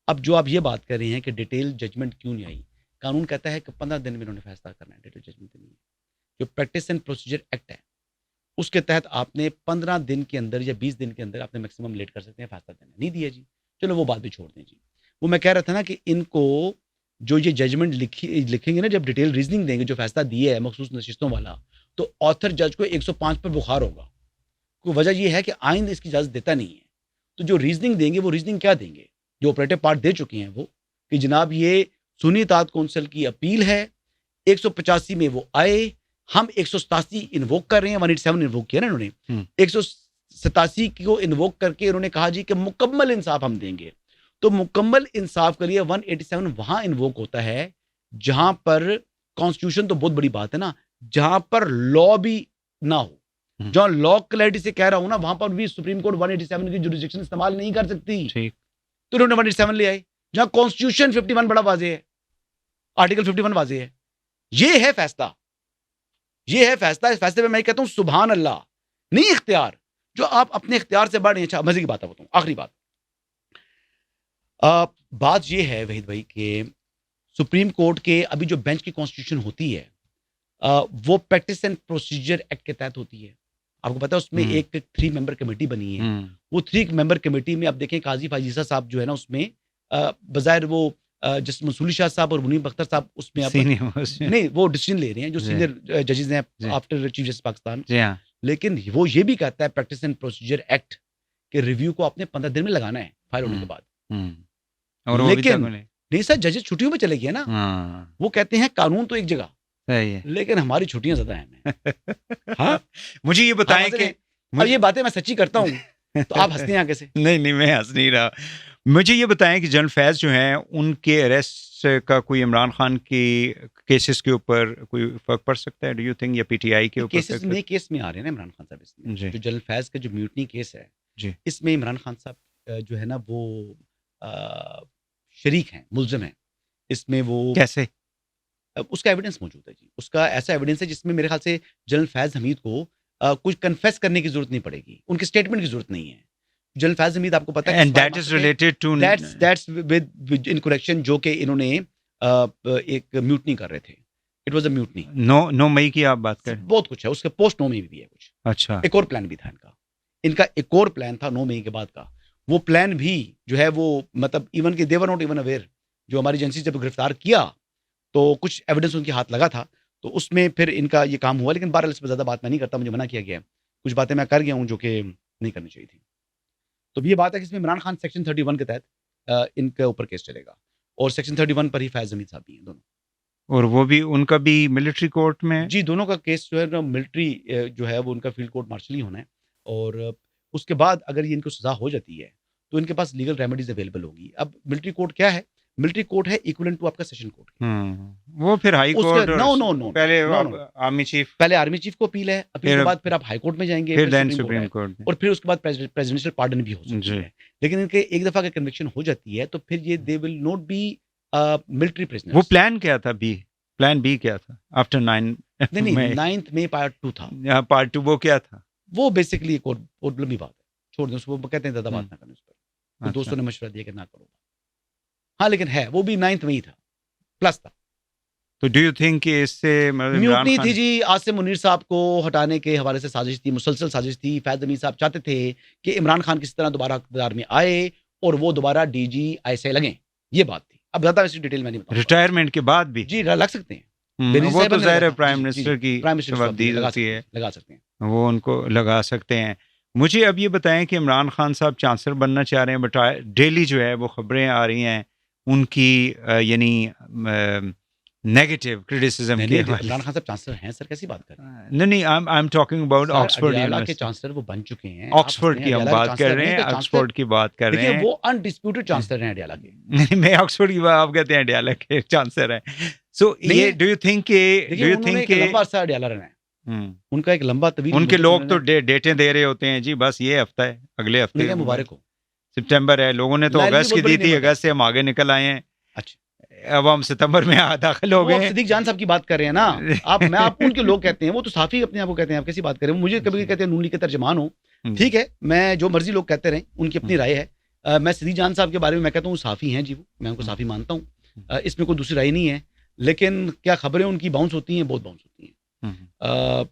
اب جو آپ یہ بات کر رہے ہیں کہ ڈیٹیل ججمنٹ کیوں نہیں آئی, قانون کہتا ہے کہ 15 دن میں انہوں نے فیصلہ کرنا ہے, ڈیٹیل ججمنٹ نہیں ہے. جو پریکٹس اینڈ پروسیجر ایکٹ ہے اس کے تحت آپ نے 15 دن کے اندر یا 20 دن کے اندر آپ نے میکسیمم لیٹ کر سکتے ہیں فیصلہ دینا. نہیں دیا جی, چلو وہ بات بھی چھوڑ دیں جی. وہ میں کہہ رہا تھا نا کہ ان کو جو یہ ججمنٹ لکھیں گے نا, جب ڈیٹیل ریزننگ دیں گے, جو فیصلہ دیا ہے مخصوص نشستوں والا, تو آتھر جج کو 105 پر بخار ہوگا. کوئی وجہ یہ ہے کہ آئند اس کی اجازت دیتا نہیں ہے. تو جو ریزننگ دیں گے وہ ریزننگ کیا دیں گے, جو آپریٹو پارٹ دے چکے ہیں وہ, کہ جناب یہ سنی اطاعت کونسل کی اپیل ہے, 185 میں وہ آئے, ہم 187 انووک کر رہے ہیں, 187 انووک کیا نا انہوں نے, 187 کو انووک کر کے انہوں نے کہا جی کہ مکمل انصاف ہم دیں گے. تو مکمل انصاف کے لیے 187 وہاں انووک ہوتا ہے جہاں پر کانسٹیٹیوشن تو بہت بڑی بات ہے نا, جہاں پر لا بھی نہ ہو, جہاں لا کلیئرٹی سے کہہ رہا ہوں نا, وہاں پر بھی سپریم کورٹ 187 کی جوریسڈکشن استعمال نہیں کر سکتی. تو انہوں نے 187 لے آئے جہاں کانسٹیٹیوشن 51 بڑا واضح ہے, آرٹیکل 51 واضح ہے. یہ ہے فیصلہ, یہ ہے فیصلہ. اس فیصلے میں میں کہتا ہوں سبحان اللہ, نہیں اختیار جو آپ اپنے اختیار سے بڑھ. اچھا مزے کی بات بتاؤں, آخری بات. بات یہ ہے وحید بھائی کہ سپریم کورٹ کے ابھی جو بینچ کی کانسٹیٹیوشن ہوتی ہے وہ پریکٹس اینڈ پروسیجر ایکٹ کے تحت ہوتی ہے. آپ کو پتا ہے اس میں ایک 3 ممبر کمیٹی بنی ہے. وہ 3 ممبر کمیٹی میں آپ دیکھیں قاضی فائزیزہ صاحب جو ہے نا, اس میں بظاہر وہ جس منصوری شاہ صاحب اور منیب اختر صاحب اس میں نہیں وہ ڈیسیژن لے رہے ہیں جو سینئر ججز ہیں آفٹر چیف جسٹس پاکستان. لیکن وہ یہ بھی کہتا ہے پریکٹس اینڈ پروسیجر ایکٹ کے ریویو کو آپ نے 15 دن میں لگانا ہے فائل ہونے کے بعد. لیکن نہیں سر, ججز چھٹیوں میں چلے گئے نا. وہ کہتے ہیں قانون تو ایک جگہ لیکن ہماری چھٹیاں زیادہ ہیں. ہاں مجھے یہ بتائیں کہ اب یہ باتیں میں سچی کرتا ہوں تو آپ ہنستے ہیں آگے سے. نہیں میں ہنس نہیں رہا. مجھے یہ بتائیں کہ جنرل فیض جو ہیں ان کے اریسٹ کا کوئی عمران خان کی کیسز کے اوپر کوئی فرق پڑ سکتا ہے, ڈو یو تھنک, یا پی ٹی آئی کے اوپر کیس میں آ رہے ہیں نا عمران خان صاحب. اس میں جو جنرل فیض کا جو میوٹنی کیس ہے اس میں عمران خان صاحب جو ہے نا وہ شریک ہیں, ملزم ہیں اس میں. وہ کیسے؟ اس کا ایویڈنس موجود ہے جی. اس کا ایسا ایویڈنس ہے جس میں میرے خیال سے جنرل فیض حمید کو کچھ کنفیس کرنے کی ضرورت نہیں پڑے گی, ان کے اسٹیٹمنٹ کی ضرورت نہیں ہے. جنرل فیض حمید آپ کو پتا ہے and that is related to that's with insurrection جو کہ انہوں نے ایک میوٹنی کر رہے تھے. It was a mutiny. 9 مئی کی آپ بات کریں. بہت کچھ ہے اس کے پوسٹ 9 مئی بھی ہے کچھ. اچھا, ایک اور پلان بھی تھا ان کا ایک اور پلان تھا 9 مئی کے بعد کا. وہ پلان بھی جو ہے وہ مطلب ایون کہ دے ور ناٹ ایون اویئر. جو ہماری ایجنسی جب گرفتار کیا تو کچھ ایویڈنس ان کے ہاتھ لگا تھا, تو اس میں پھر ان کا یہ کام ہوا. لیکن بہرحال اس پہ زیادہ بات میں نہیں کرتا, مجھے منع کیا گیا ہے. کچھ باتیں میں کر گیا ہوں جو کہ نہیں کرنی چاہیے تھی. تو یہ بات ہے کہ اس میں عمران خان سیکشن 31 کے تحت ان کے اوپر کیس چلے گا, اور سیکشن 31 پر ہی فیض حمید صاحب بھی ہیں دونوں. اور وہ بھی ان کا بھی ملٹری کورٹ میں جی, دونوں کا کیس جو ہے نا ملٹری جو ہے وہ ان کا فیلڈ کورٹ مارشل ہی ہونا ہے. اور اس کے بعد اگر یہ ان کو سزا ہو جاتی ہے تو ان کے پاس لیگل ریمیڈیز اویلیبل ہوگی. اب ملٹری کورٹ کیا ہے؟ ملٹری کورٹ ہے ایکویلنٹ ٹو آپ کا سیشن کورٹ. وہ پھر ہائی کورٹ نو پہلے آرمی چیف کو اپیل ہے, اپیل کے بعد پھر آپ ہائی کورٹ میں جائیں گے, پھر سپریم کورٹ, اور پھر اس کے بعد پریزیڈنشل پارڈن بھی ہو سکتی ہے. لیکن ان کے ایک دفعہ کا کنوکشن ہو جاتی ہے تو پھر یہ they will not be military prisoner. وہ پلان کیا تھا پلان بی کیا تھا آفٹر 9 نہیں 9 مئی پارٹ 2 تھا. پارٹ 2 وہ کیا تھا؟ وہ بیسکلی ایک اور لمبی بات ہے, چھوڑ دیں اس کو. کہتے ہیں زیادہ بات نہ کریں اس پر, دوستوں نے مشورہ دیا کہ نہ کرو. ہاں لیکن ہے وہ بھی 9 مئی تھا پلس تھا. تو ڈو یو تھنک کہ اس سے میوٹنی تھی جی عاصم منیر صاحب کو ہٹانے کے حوالے سے سازش تھی, مسلسل سازش تھی. فیض حمید صاحب چاہتے تھے کہ عمران خان کسی طرح دوبارہ اقتدار میں آئے اور وہ دوبارہ ڈی جی آئی سے لگیں. یہ بات تھی. اب زیادہ اس ڈیٹیل میں نہیں بتاؤں. ریٹائرمنٹ کے بعد بھی جی لگ سکتے ہیں. وہ تو ظاہر ہے پرائم منسٹر کی لگا سکتے ہیں, وہ ان کو لگا سکتے ہیں. مجھے اب یہ بتائیں کہ عمران خان صاحب چانسلر بننا چاہ رہے ہیں, بٹ ڈیلی جو ہے وہ خبریں آ رہی ہیں ان کی, یعنی نیگیٹو کرٹیسزم نہیں کے نہیں، حوالے عمران خان صاحب چانسلر ہیں سر، کیسی بات کر رہے ہیں؟ نہیں I am talking about sir, Oxford Adiala کے یونیورسٹی. چانسلر وہ بن چکے ہیں. آکسفورڈ کی ہم بات کر رہے ہیں، آکسفورڈ کی بات کر رہے دیکھیں ہیں. وہ انڈسپیوٹڈ چانسلر ہیں اڈیالہ کے. نہیں میں آکسفورڈ کی بات، آپ کہتے ہیں اڈیالہ کے چانسلر ہیں. سو یہ ڈو یو تھنک دیکھیں انہوں نے ایک لمبا عرصہ اڈیالہ رہنا ہے، ان کا ایک لمبا طویل ان کے لوگ تو ڈیٹیں دے رہے ہوتے ہیں جی، بس یہ ہفتہ ہے، اگلے ہفتے مبارک ہو. سپٹمبر ہے، لوگوں نے تو اگست کی دی تھی، اگست سے ہم آگے نکل آئے ہیں. اچھا اب ہم ستمبر میں داخل ہو گئے ہیں. صدیق جان صاحب کی بات کر رہے ہیں نا آپ، میں آپ ان کے لوگ کہتے ہیں، وہ تو صحافی اپنے آپ کو کہتے ہیں، آپ کیسی بات کر رہے ہیں؟ مجھے کبھی کہتے ہیں نون لیگ کے ترجمان ہوں، ٹھیک ہے، میں جو مرضی لوگ کہتے رہیں، ان کی اپنی رائے ہے. میں صدیق جان صاحب کے بارے میں کہتا ہوں صحافی ہیں جی، وہ میں ان کو صحافی مانتا ہوں، اس میں کوئی دوسری رائے نہیں ہے. لیکن کیا خبریں ان کی باؤنس ہوتی ہیں؟ بہت باؤنس ہوتی ہیں.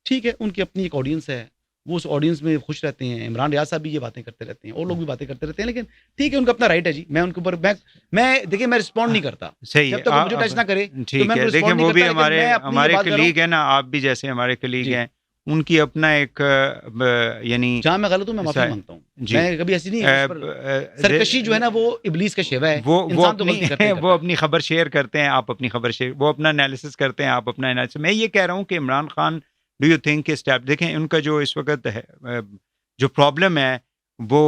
ٹھیک ہے، ان کی اپنی ایک آڈینس ہے، وہ اس آڈینس میں خوش رہتے ہیں. عمران ریاض صاحب بھی یہ باتیں کرتے رہتے ہیں، اور لوگ بھی باتیں کرتے رہتے ہیں، لیکن ٹھیک ہے، ان کا اپنا رائٹ ہے جی. میں ان کے اوپر میں دیکھیں میں رسپونڈ نہیں کرتا صحیح جب تک وہ مجھے ٹچ نہ کرے. ٹھیک ہے. دیکھیں وہ بھی ہمارے کلیگ ہیں نا، آپ بھی جیسے ہمارے کلیگ ہیں، ان کی اپنا ایک یعنی جہاں میں غلط ہوں میں معافی مانگتا ہوں. میں کبھی ایسی نہیں، سرکشی جو ہے نا وہ ابلیس کا شیوا ہے. وہ اپنی خبر شیئر کرتے ہیں، آپ اپنی خبر شیئر، وہ اپنا انالیسس کرتے ہیں، آپ اپنا انالیسس. میں یہ کہہ رہا ہوں کہ Imran Khan do you think کہ دیکھیں ان کا جو اس وقت ہے جو پرابلم ہے وہ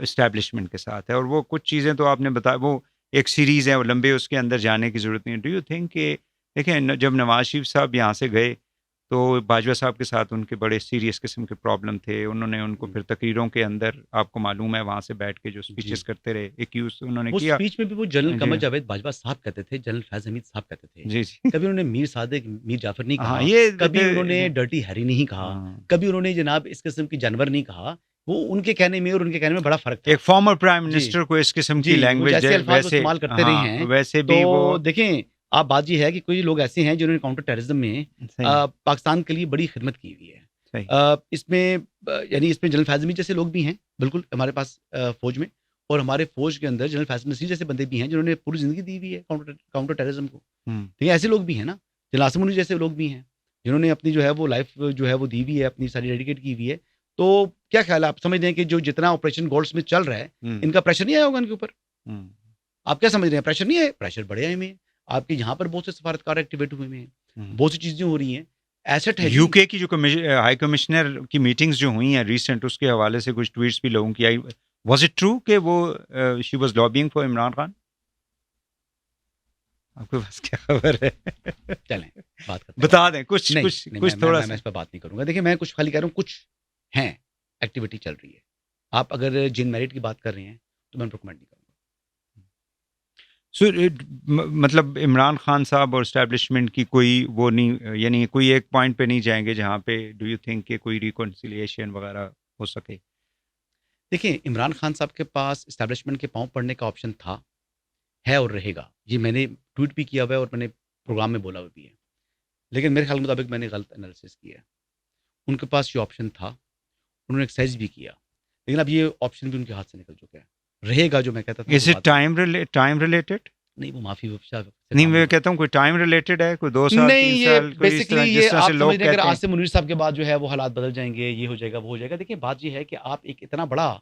اسٹیبلشمنٹ کے ساتھ ہے، اور وہ کچھ چیزیں تو آپ نے بتایا، وہ ایک سیریز ہے، وہ لمبے اس کے اندر جانے کی ضرورت نہیں ہے. ڈو یو تھنک کہ دیکھیں جب نواز شریف صاحب یہاں سے گئے تو باجوہ صاحب کے ساتھ ان کے بڑے سیریس قسم کے پرابلم تھے. انہوں نے ان کو پھر تقریروں کے اندر آپ کو معلوم ہے وہاں سے بیٹھ کے جو اسپیچز کرتے رہے، ایکیوز انہوں نے کیا. اسپیچ میں بھی وہ جنرل قمر جاوید باجوہ صاحب کہتے تھے، جنرل فیض حمید صاحب کہتے تھے. جی جی، کبھی انہوں نے میر صادق، میر جعفر نہیں کہا، کبھی انہوں نے ڈرٹی ہیری نہیں کہا، کبھی انہوں نے جناب اس قسم کی جانور نہیں کہا. وہ ان کے کہنے میں اور ان کے کہنے میں بڑا فرق تھا. ایک فارمر پرائم منسٹر کو اس قسم کی لینگویج الفاظ استعمال کرتے رہے ہیں. ویسے بھی وہ دیکھیں آپ بات یہ ہے کہ کوئی لوگ ایسے ہیں جنہوں نے کاؤنٹر ٹیررزم میں پاکستان کے لیے بڑی خدمت کی ہوئی ہے. اس میں یعنی اس میں جنرل فیض حمید جیسے لوگ بھی ہیں بالکل ہمارے پاس فوج میں، اور ہمارے فوج کے اندر جنرل فیض نصیر جیسے بندے بھی ہیں جنہوں نے پوری زندگی دی ہوئی ہے کاؤنٹر ٹیررزم کو. ٹھیک ہے، ایسے لوگ بھی ہیں نا. جنرل عاصم منیر جیسے لوگ بھی ہیں جنہوں نے اپنی جو ہے وہ لائف جو ہے وہ دی ہوئی ہے، اپنی ساری ڈیڈیکیٹ کی ہوئی ہے. تو کیا خیال ہے، آپ سمجھ رہے ہیں کہ جو جتنا آپریشن گولڈز میں چل رہا ہے ان کا پریشر نہیں آیا ہوگا ان کے اوپر؟ آپ کیا سمجھ رہے ہیں، پریشر نہیں ہے؟ پریشر بڑے آئے ہوئے ہیں. آپ کے یہاں پر بہت سے سفارتکار ایکٹیویٹ ہوئے ہیں، بہت سی چیزیں ہو رہی ہیں. ایسٹ ہے یو کے کی جو ہائی کمشنر کی میٹنگز جو ہوئی ہیں ریسنٹ، اس کے حوالے سے کچھ ٹویٹس بھی لوگوں کی آئی. واز اٹ ٹرو کہ وہ she was lobbying for Imran Khan? آپ کے پاس کیا خبر ہے؟ چلیں بات کرتے ہیں، بتا دیں کچھ تھوڑا میں اس پہ بات نہیں کروں گا. دیکھیں میں کچھ خالی کہہ رہا ہوں، کچھ ہیں ایکٹیویٹی چل رہی ہے. آپ اگر جن میرٹ کی بات کر رہے ہیں تو میں ریکمینڈ نہیں کروں گا. مطلب عمران خان صاحب اور اسٹیبلشمنٹ کی کوئی وہ نہیں، یعنی کوئی ایک پوائنٹ پہ نہیں جائیں گے جہاں پہ ڈو یو تھنک کہ کوئی ریکنسیلیشن وغیرہ ہو سکے؟ دیکھیں عمران خان صاحب کے پاس اسٹیبلشمنٹ کے پاؤں پڑنے کا آپشن تھا، ہے اور رہے گا. یہ میں نے ٹویٹ بھی کیا ہوا ہے اور میں نے پروگرام میں بولا ہوا بھی ہے، لیکن میرے خیال مطابق میں نے غلط انالیسس کیا ہے. ان کے پاس یہ آپشن تھا، انہوں نے ایکسرسائز بھی کیا، لیکن اب یہ آپشن بھی ان کے ہاتھ سے نکل چکا ہے. رہے گا جو میں کہتا تھا. Is it time related؟ نہیں وہ معافی نہیں، میں کہتا ہوں کوئی ٹائم ریلیٹڈ ہے، کوئی 2 سال 3 سال، بیسیکلی یہ آپ سمجھ رہے ہیں کہ عاصم منیر صاحب کے بعد جو ہے وہ حالات بدل جائیں گے، یہ ہو جائے گا وہ ہو جائے گا. دیکھیں بات یہ ہے کہ آپ ایک اتنا بڑا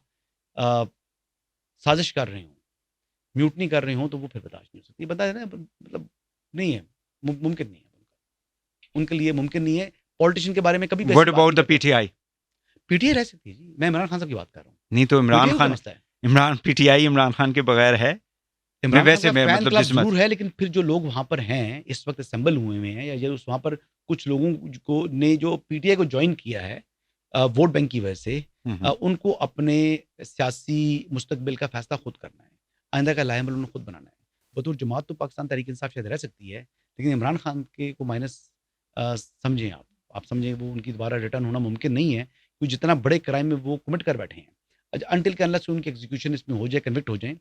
سازش کر رہے ہوں، میوٹنی کر رہے ہوں، تو وہ پھر برداشت نہیں ہو سکتی. بتا ہے نا، مطلب نہیں ہے، ممکن نہیں ہے، ان کے لیے ممکن نہیں ہے. پولیٹیشین کے بارے میں کبھی What about the PTI؟ P T I رہ سکتی ہے جی. میں عمران خان صاحب کی بات کر رہا ہوں. نہیں تو Imran P T I Imran Khan کے بغیر ہے. ویسے مطلب ضرور ہے، لیکن پھر جو لوگ وہاں پر ہیں اس وقت اسمبل ہوئے ہیں، یا وہاں پر کچھ لوگوں کو نے جو پی ٹی آئی کو جوائن کیا ہے ووٹ بینک کی وجہ سے، ان کو اپنے سیاسی مستقبل کا فیصلہ خود کرنا ہے، آئندہ کا لائحہ عمل انہوں نے خود بنانا ہے. بطور جماعت تو پاکستان تحریک انصاف شاید رہ سکتی ہے، لیکن عمران خان کے کو مائنس سمجھیں آپ سمجھیں وہ ان کی دوبارہ ریٹرن ہونا ممکن نہیں ہے، کیونکہ جتنا بڑے کرائم میں وہ کمٹ کر بیٹھے ہیں. انٹل کہ انلیس ان کی ایگزیکیوشن اس میں ہو جائے، کنوکٹ ہو جائیں،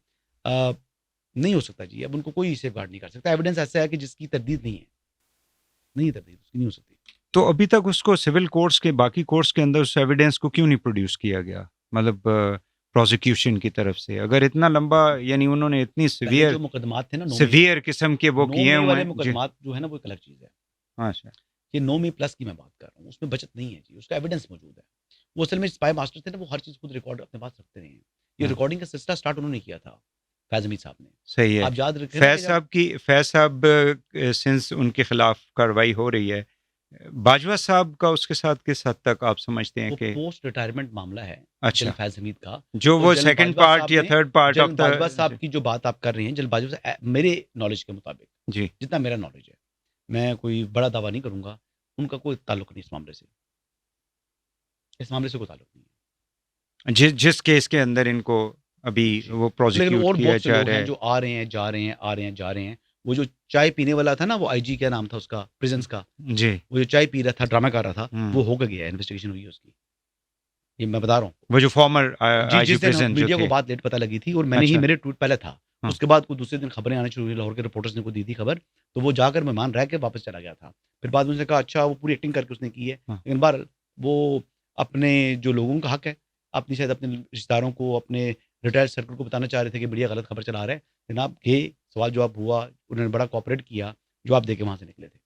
نہیں ہو سکتا جی. اب ان کو کوئی سیف گارڈ نہیں کر سکتا. ایویڈنس ایسا ہے کہ جس کی تردید نہیں ہے، نہیں تردید اس کی نہیں ہو سکتی. تو ابھی تک اس کو سول کورٹس کے باقی کورٹس کے اندر اس ایویڈنس کو کیوں نہیں پروڈیوس کیا گیا، مطلب پروسیکیوشن کی طرف سے؟ اگر اتنا لمبا، یعنی انہوں نے اتنی سیویئر جو مقدمات تھے نا، سیویئر قسم کے وہ کیے ہوئے ہیں مقدمات جو ہے نا، وہ ایک الگ چیز ہے. اچھا، یہ 9 کی میں بات کر رہا ہوں، اس میں بچت نہیں ہے جی، اس کا ایویڈنس موجود ہے. وہ اصل میں اسپائی ماسٹر تھے نا، وہ ہر چیز خود ریکارڈ اپنے پاس رکھتے رہے ہیں. یہ ریکارڈنگ کا سلسلہ سٹارٹ انہوں نے کیا تھا. فیض حمید صاحب نے. صحیح ہے. آپ یاد رکھیں نا فیض صاحب سنس ان کے خلاف کارروائی ہو رہی ہے, باجوہ صاحب کا اس کے ساتھ کس حد تک آپ سمجھتے ہیں وہ کہ پوسٹ ریٹائرمنٹ معاملہ ہے اچھا جنرل فیض حمید کا, جو وہ جنرل سیکنڈ باجوہ پارٹ صاحب یا نے- third part general of Bajwa صاحب کی جو بات آپ کر رہے ہیں, جنرل باجوہ صاحب میرے نالج کے مطابق, جی جتنا میرا نالج ہے, میں کوئی بڑا دعویٰ نہیں کروں گا, ان کا کوئی تعلق نہیں اس معاملے سے, اس معاملے سے کوئی تعلق نہیں ہے. جس کیس کے اندر ان کو ابھی وہ لیکن اور پروزیکیوٹ کیا بہت سے جا لوگ رہا ہیں ہے. جو آ رہے ہیں جا رہے ہیں, آ رہے ہیں جا رہے ہیں. وہ جو چائے پینے والا تھا نا, وہ آئی جی کیا نام تھا اس کا, پریزنس کا, جی وہ جو چائے پی رہا تھا, ڈرامہ کر رہا تھا, ہوں. وہ ہو گیا ہے, انویسٹیگیشن ہوئی ہے اس کی, یہ میں بتا رہا ہوں. وہ جو فارمر آئی جی جس دن پریزن جو میڈیا کو تھے. بات لیٹ پتہ لگی تھی, اور میں نے ہی اچھا. میرے ٹویٹ پہلے تھا, ہاں. اس کے بعد کوئی دوسرے دن خبریں آنا شروع ہوئی, لاہور کے رپورٹرز نے کو دی تھی خبر, تو وہ جا کر مہمان رہ کے واپس چلا گیا تھا. پھر بعد میں اس نے کہا اچھا وہ پوری ایکٹنگ کر کے اس نے کی ہے, ہاں. لیکن بار وہ اپنے جو لوگوں کا حق ہے, اپنی شاید اپنے رشتہ داروں کو, اپنے ریٹائر سرکل کو بتانا چاہ رہے تھے کہ بڑی غلط خبر چلا رہا ہے. جناب یہ سوال جواب ہوا, انہوں نے بڑا کوآپریٹ کیا, جواب دے کے وہاں سے نکلے تھے.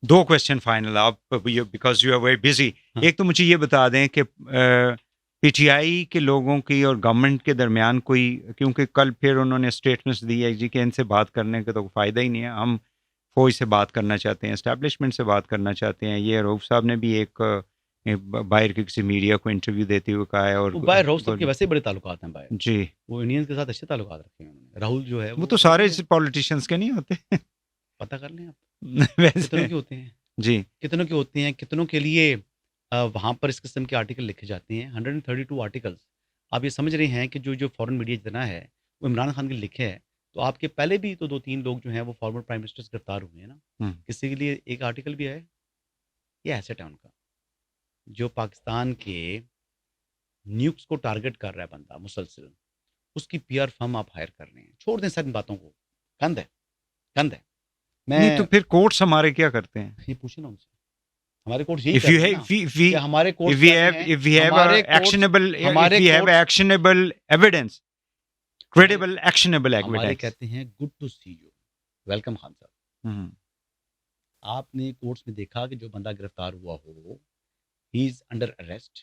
دو کوشچن فائنل, آپ because you are very busy. ہاں. ایک تو مجھے یہ بتا دیں کہ پی ٹی آئی کے لوگوں کی اور گورنمنٹ کے درمیان کوئی, کیونکہ کل پھر انہوں نے اسٹیٹمنٹس دی ہے جی کہ ان سے بات کرنے کا تو فائدہ ہی نہیں ہے, ہم فوج سے بات کرنا چاہتے ہیں, اسٹیبلشمنٹ سے بات کرنا چاہتے ہیں. یہ رؤف صاحب نے بھی ایک باہر کی کسی میڈیا کو انٹرویو دیتے ہوئے کہا ہے. اور باہر رؤف صاحب کے ویسے بڑے تعلقات ہیں باہر, جی وہ انڈینز کے ساتھ اچھے تعلقات رکھے ہیں انہوں نے. راہل جو ہے وہ تو سارے پولیٹیشینس کے نہیں ہوتے پتہ کر لیں آپ, ویسے کتنوں کے ہوتے ہیں, جی کتنوں کے ہوتے ہیں, کتنوں کے لیے وہاں پر اس قسم کے آرٹیکل لکھے جاتے ہیں. 132 آرٹیکلس. آپ یہ سمجھ رہے ہیں کہ جو فورن میڈیا جتنا ہے وہ عمران خان کے لکھے ہے, تو آپ کے پہلے بھی تو 2-3 لوگ جو ہیں وہ فارمر پرائم منسٹرز گرفتار ہوئے ہیں نا. ہوں. کسی کے لیے ایک آرٹیکل بھی ہے, یہ ایسٹ ہے ان کا, جو پاکستان کے نیوکس کو ٹارگٹ کر رہا ہے بندہ مسلسل, اس کی پی آر فرم آپ ہائر کر رہے ہیں. چھوڑ دیں سر ان باتوں کو, گند ہے, گند ہے. نہیں تو پھر کورٹس ہمارے کیا کرتے ہیں؟ یہ پوچھیں نا ان سے, ہمارے کورٹ یہی If کہتے you ہیں have, نا کہ ہمارے court if we have actionable evidence, credible actionable ہمارے evidence. کہتے ہیں good to see you, welcome Khan sahab. ہوں. آپ نے کورٹس میں دیکھا کہ جو بندہ گرفتار ہوا ہو, ہی از انڈر اریسٹ,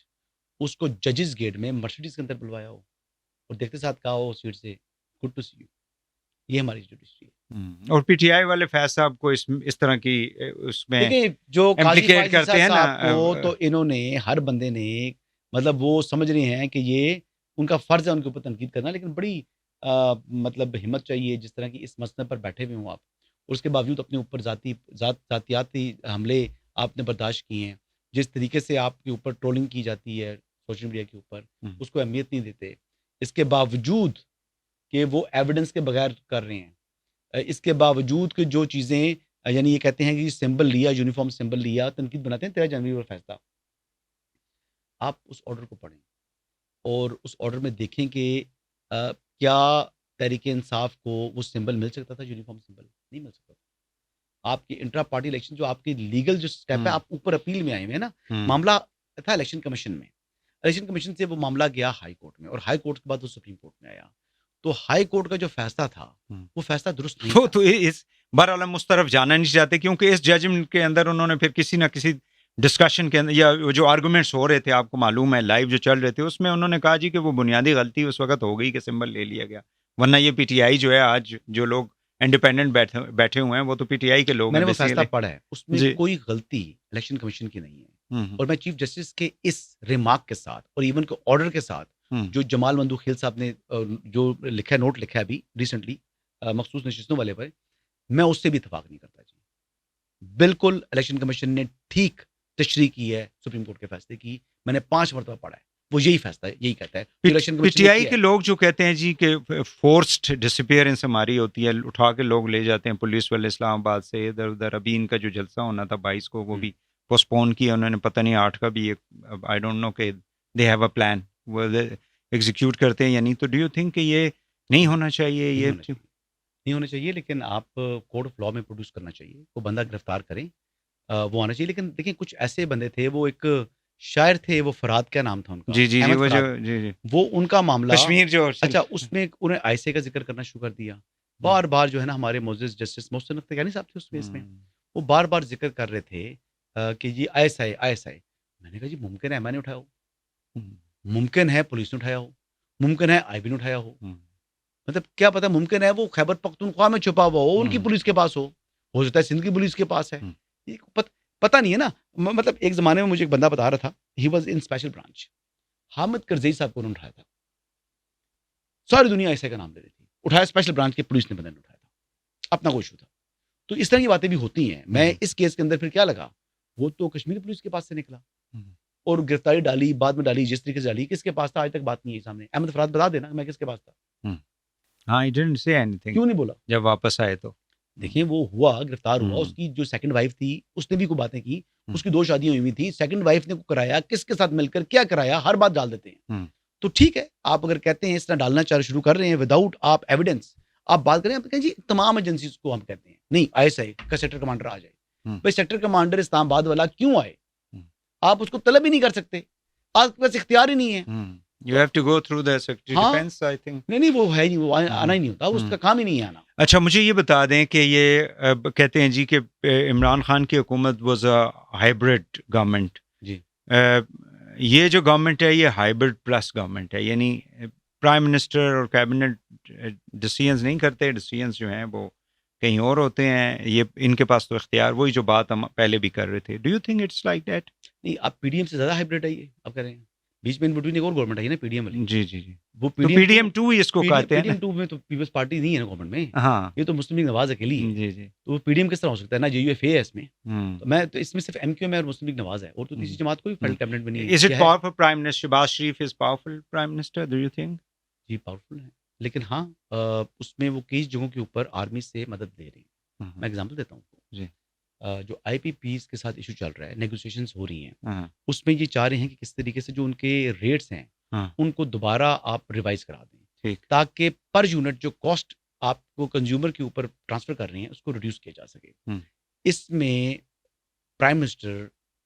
اس کو ججز گیٹ میں مرسیڈیز کے اندر بلوایا ہو اور دیکھتے ساتھ کہا ہو سیٹ سے گڈ ٹو سی یو. یہ ہماری جوڈیشری ہے. اور پی ٹی آئی والے فیض صاحب کو اس طرح کی اس میں دیکھیں جو قاضی implicate فائز کرتے ہیں صاحب نا, کو, تو انہوں نے ہر بندے نے مطلب وہ سمجھ رہے ہیں کہ یہ ان کا فرض ہے ان کے اوپر تنقید کرنا, لیکن بڑی مطلب ہمت چاہیے جس طرح کی اس مسئلے پر بیٹھے ہوئے ہوں آپ, اور اس کے باوجود اپنے اوپر ذاتیاتی حملے آپ نے برداشت کیے ہیں. جس طریقے سے آپ کے اوپر ٹرولنگ کی جاتی ہے سوشل میڈیا کے اوپر, اس کو اہمیت نہیں دیتے, اس کے باوجود کہ وہ ایویڈنس کے بغیر کر رہے ہیں, اس کے باوجود کہ جو چیزیں یعنی یہ کہتے ہیں کہ سمبل لیا, یونیفارم سمبل لیا, تنقید بناتے ہیں 13 جنوری پر فیصلہ. آپ اس آرڈر کو پڑھیں اور اس آرڈر میں دیکھیں کہ کیا تحریک انصاف کو وہ سمبل مل سکتا تھا, یونیفارم سمبل نہیں مل سکتا تھا. آپ کی انٹرا پارٹی الیکشن جو آپ کی لیگل جو سٹیپ ہے, آپ اوپر اپیل میں آئے ہوئے ہیں نا, معاملہ تھا الیکشن کمیشن میں, الیکشن کمیشن سے وہ معاملہ گیا ہائی کورٹ میں, اور ہائی کورٹ کے بعد وہ سپریم کورٹ میں آیا. تو ہائی کورٹ کا جو فیصلہ تھا وہ فیصلہ درست نہیں وہ تھا. تو اس بہرحال اس طرف جانا نہیں چاہتے, کیونکہ اس ججمنٹ کے اندر انہوں نے پھر کسی نہ کسی ڈسکشن کے اندر یا جو آرگومنٹس ہو رہے تھے, آپ کو معلوم ہے لائیو جو چل رہے تھے, اس میں انہوں نے کہا جی کہ وہ بنیادی غلطی اس وقت ہو گئی کہ سمبل لے لیا گیا, ورنہ یہ پی ٹی آئی جو ہے آج جو لوگ انڈیپینڈنٹ بیٹھے ہوئے ہیں وہ تو پی ٹی آئی کے لوگ میں ہیں. نے وہ فیصلہ پڑھا ہے, اس میں جی. کوئی غلطی الیکشن کمیشن کی نہیں ہے. ہوں. اور میں چیف جسٹس کے اس ریمارک کے ساتھ اور ایون کے آرڈر کے ساتھ جو جمال مندو خیل صاحب نے جو لکھا ہے, نوٹ لکھا ہے ابھی ریسنٹلی مخصوص نشستوں والے پر, میں اس سے بھی اتفاق نہیں کرتا جی. بالکل الیکشن کمیشن نے ٹھیک تشریح کی ہے سپریم کورٹ کے فیصلے کی, میں نے 5 مرتبہ پڑھا ہے, وہ یہی فیصلہ ہے, یہی کہتا ہے. پی ٹی آئی کے لوگ جو کہتے ہیں جی کہ فورسڈ ڈسپیئرنس ہماری ہوتی ہے, اٹھا کے لوگ لے جاتے ہیں پولیس والے اسلام آباد سے ادھر ادھر. ابھی ان کا جو جلسہ ہونا تھا 22 کو, وہ بھی پوسٹپون کیا انہوں نے, پتہ نہیں 8 کا بھی, آئی ڈونٹ نو کہ دے ہیو اے پلان, وہ ایگزیکیوٹ کرتے ہیں یا نہیں. تو ڈو یو تھنک کہ یہ نہیں ہونا چاہیے؟ یہ نہیں ہونا چاہیے, لیکن آپ کوڈ آف لا میں پروڈیوس کرنا چاہیے, وہ بندہ گرفتار کریں, وہ آنا چاہیے. لیکن دیکھیں کچھ ایسے بندے تھے, وہ ایک شاعر تھے, وہ فراد کیا نام تھا ان کا, جی وہ جو وہ ان کا معاملہ کشمیر جو, اچھا اس میں انہیں آئیسے کا ذکر کرنا شروع کر دیا. بار بار جو ہے نا ہمارے معزز جسٹس محسن اختیاری صاحب تھے اس کیس میں, وہ بار بار ذکر کر رہے تھے کہ یہ آئی ایس آئی. میں نے کہا جی ممکن ہے میں نے اٹھایا ہو, ممکن ہے پولیس نے اٹھایا ہو, ممکن ہے آئی بی نے اٹھایا ہو, مطلب کیا پتہ ممکن ہے وہ خیبر پختونخوا میں چھپا ہوا ہو، ان کی پولیس کے پاس ہو سکتا ہے سندھ کی پولیس کے پاس ہے، یہ پتہ نہیں ہے نا. مطلب ایک زمانے میں مجھے ایک بندہ بتا رہا تھا، he was in special branch, Hamid Karzai صاحب کو انہوں نے اٹھایا تھا، ساری دنیا ایسے کا نام دے رہی تھی، اٹھایا اسپیشل برانچ کے پولیس نے بندے نے اٹھایا تھا، اپنا کوئی ایشو تھا. تو اس طرح کی باتیں بھی ہوتی ہیں. میں اس کیس کے اندر پھر کیا لگا، وہ تو کشمیر پولیس کے پاس سے نکلا اور گرفتاری ڈالی، بعد میں ڈالی جس طریقے سے ڈالی، کس کے پاس تھا آج تک بات نہیں ہے سامنے. احمد فراد بتا دینا میں کس کے پاس تھا. ہاں ہی ڈڈنٹ سے اینی تھنگ کیوں نہیں بولا؟ جب واپس آئے تو دیکھیں وہ ہوا، گرفتار ہوا، اس کی جو سیکنڈ وائف تھی اس نے بھی کوئی باتیں کی، اس کی 2 شادیاں ہوئی تھی، سیکنڈ وائف نے کو کرایا، کس کے ساتھ مل کر کیا کرایا، ہر بات ڈال دیتے ہیں. تو ٹھیک ہے، آپ اگر کہتے ہیں اس طرح ڈالنا شروع کر رہے ہیں وداؤٹ آپ ایویڈنس، آپ بات کریں، آپ کہیں جی تمام ایجنسیز کو ہم کہتے ہیں نہیں ISI کا سیکٹر کمانڈر آ جائے. بھائی سیکٹر کمانڈر اسلام آباد والا کیوں آئے؟ آپ اس کو طلب ہی نہیں کر سکتے، آپ کے پاس اختیار ہی نہیں ہے. You have to go through the Secretary of Defense, I think. نہیں وہ ہے نہیں، وہ آنا ہی نہیں ہوتا، اس کا کام ہی نہیں ہے آنا. اچھا مجھے یہ بتا دیں کہ یہ کہتے ہیں جی کہ عمران خان کی حکومت واز اے ہائبرڈ گورنمنٹ. جی یہ جو گورنمنٹ ہے یہ ہائبرڈ پلس گورنمنٹ ہے، یعنی پرائم منسٹر اور کیبنٹ ڈیسیژنز نہیں کرتے، ڈیسیژنز جو ہیں وہ کہیں اور ہوتے ہیں. یہ ان کے پاس تو اختیار، وہی جو بات ہم پہلے بھی کر رہے تھے. Do you think it's like that? نہیں، آپ PDM سے زیادہ ہائبرڈ ہے یہ، آپ کہہ رہے ہیں بیچ میں ان بٹوین ایک اور گورنمنٹ ہے نا PDM والی. جی جی جی، وہ تو PDM 2 اس کو کہتے ہیں. PDM 2 میں تو پیپلز پارٹی نہیں ہے نا گورنمنٹ میں، ہاں یہ تو مسلم لیگ نواز اکیلی ہے. جی جی، تو وہ PDM کس طرح ہو سکتا ہے نا، JUFA ہے اس میں. تو میں تو اس میں صرف MQM ہے اور مسلم لیگ نواز ہے، اور تو تیسری جماعت کوئی فیڈرل کیبنٹ میں نہیں ہے. Is it powerful prime minister? Shehbaz Sharif is powerful prime minister, do you think? جی پاورفل ہے، لیکن ہاں اس میں وہ کئی جگہوں کے اوپر آرمی سے مدد لے رہی ہیں. میں اگزامپل دیتا ہوں جی. جو IPPs کے ساتھ ایشو چل رہا ہے، نیگوسیشنز ہو رہی ہیں، اس میں یہ چاہ رہے ہیں کہ کس طریقے سے جو ان کے ریٹس ہیں ان کو دوبارہ آپ ریوائز کرا دیں، تاکہ پر یونٹ جو کاسٹ آپ کو کنزیومر کے اوپر ٹرانسفر کر رہی ہیں اس کو ریڈیوس کیا جا سکے. اس میں prime minister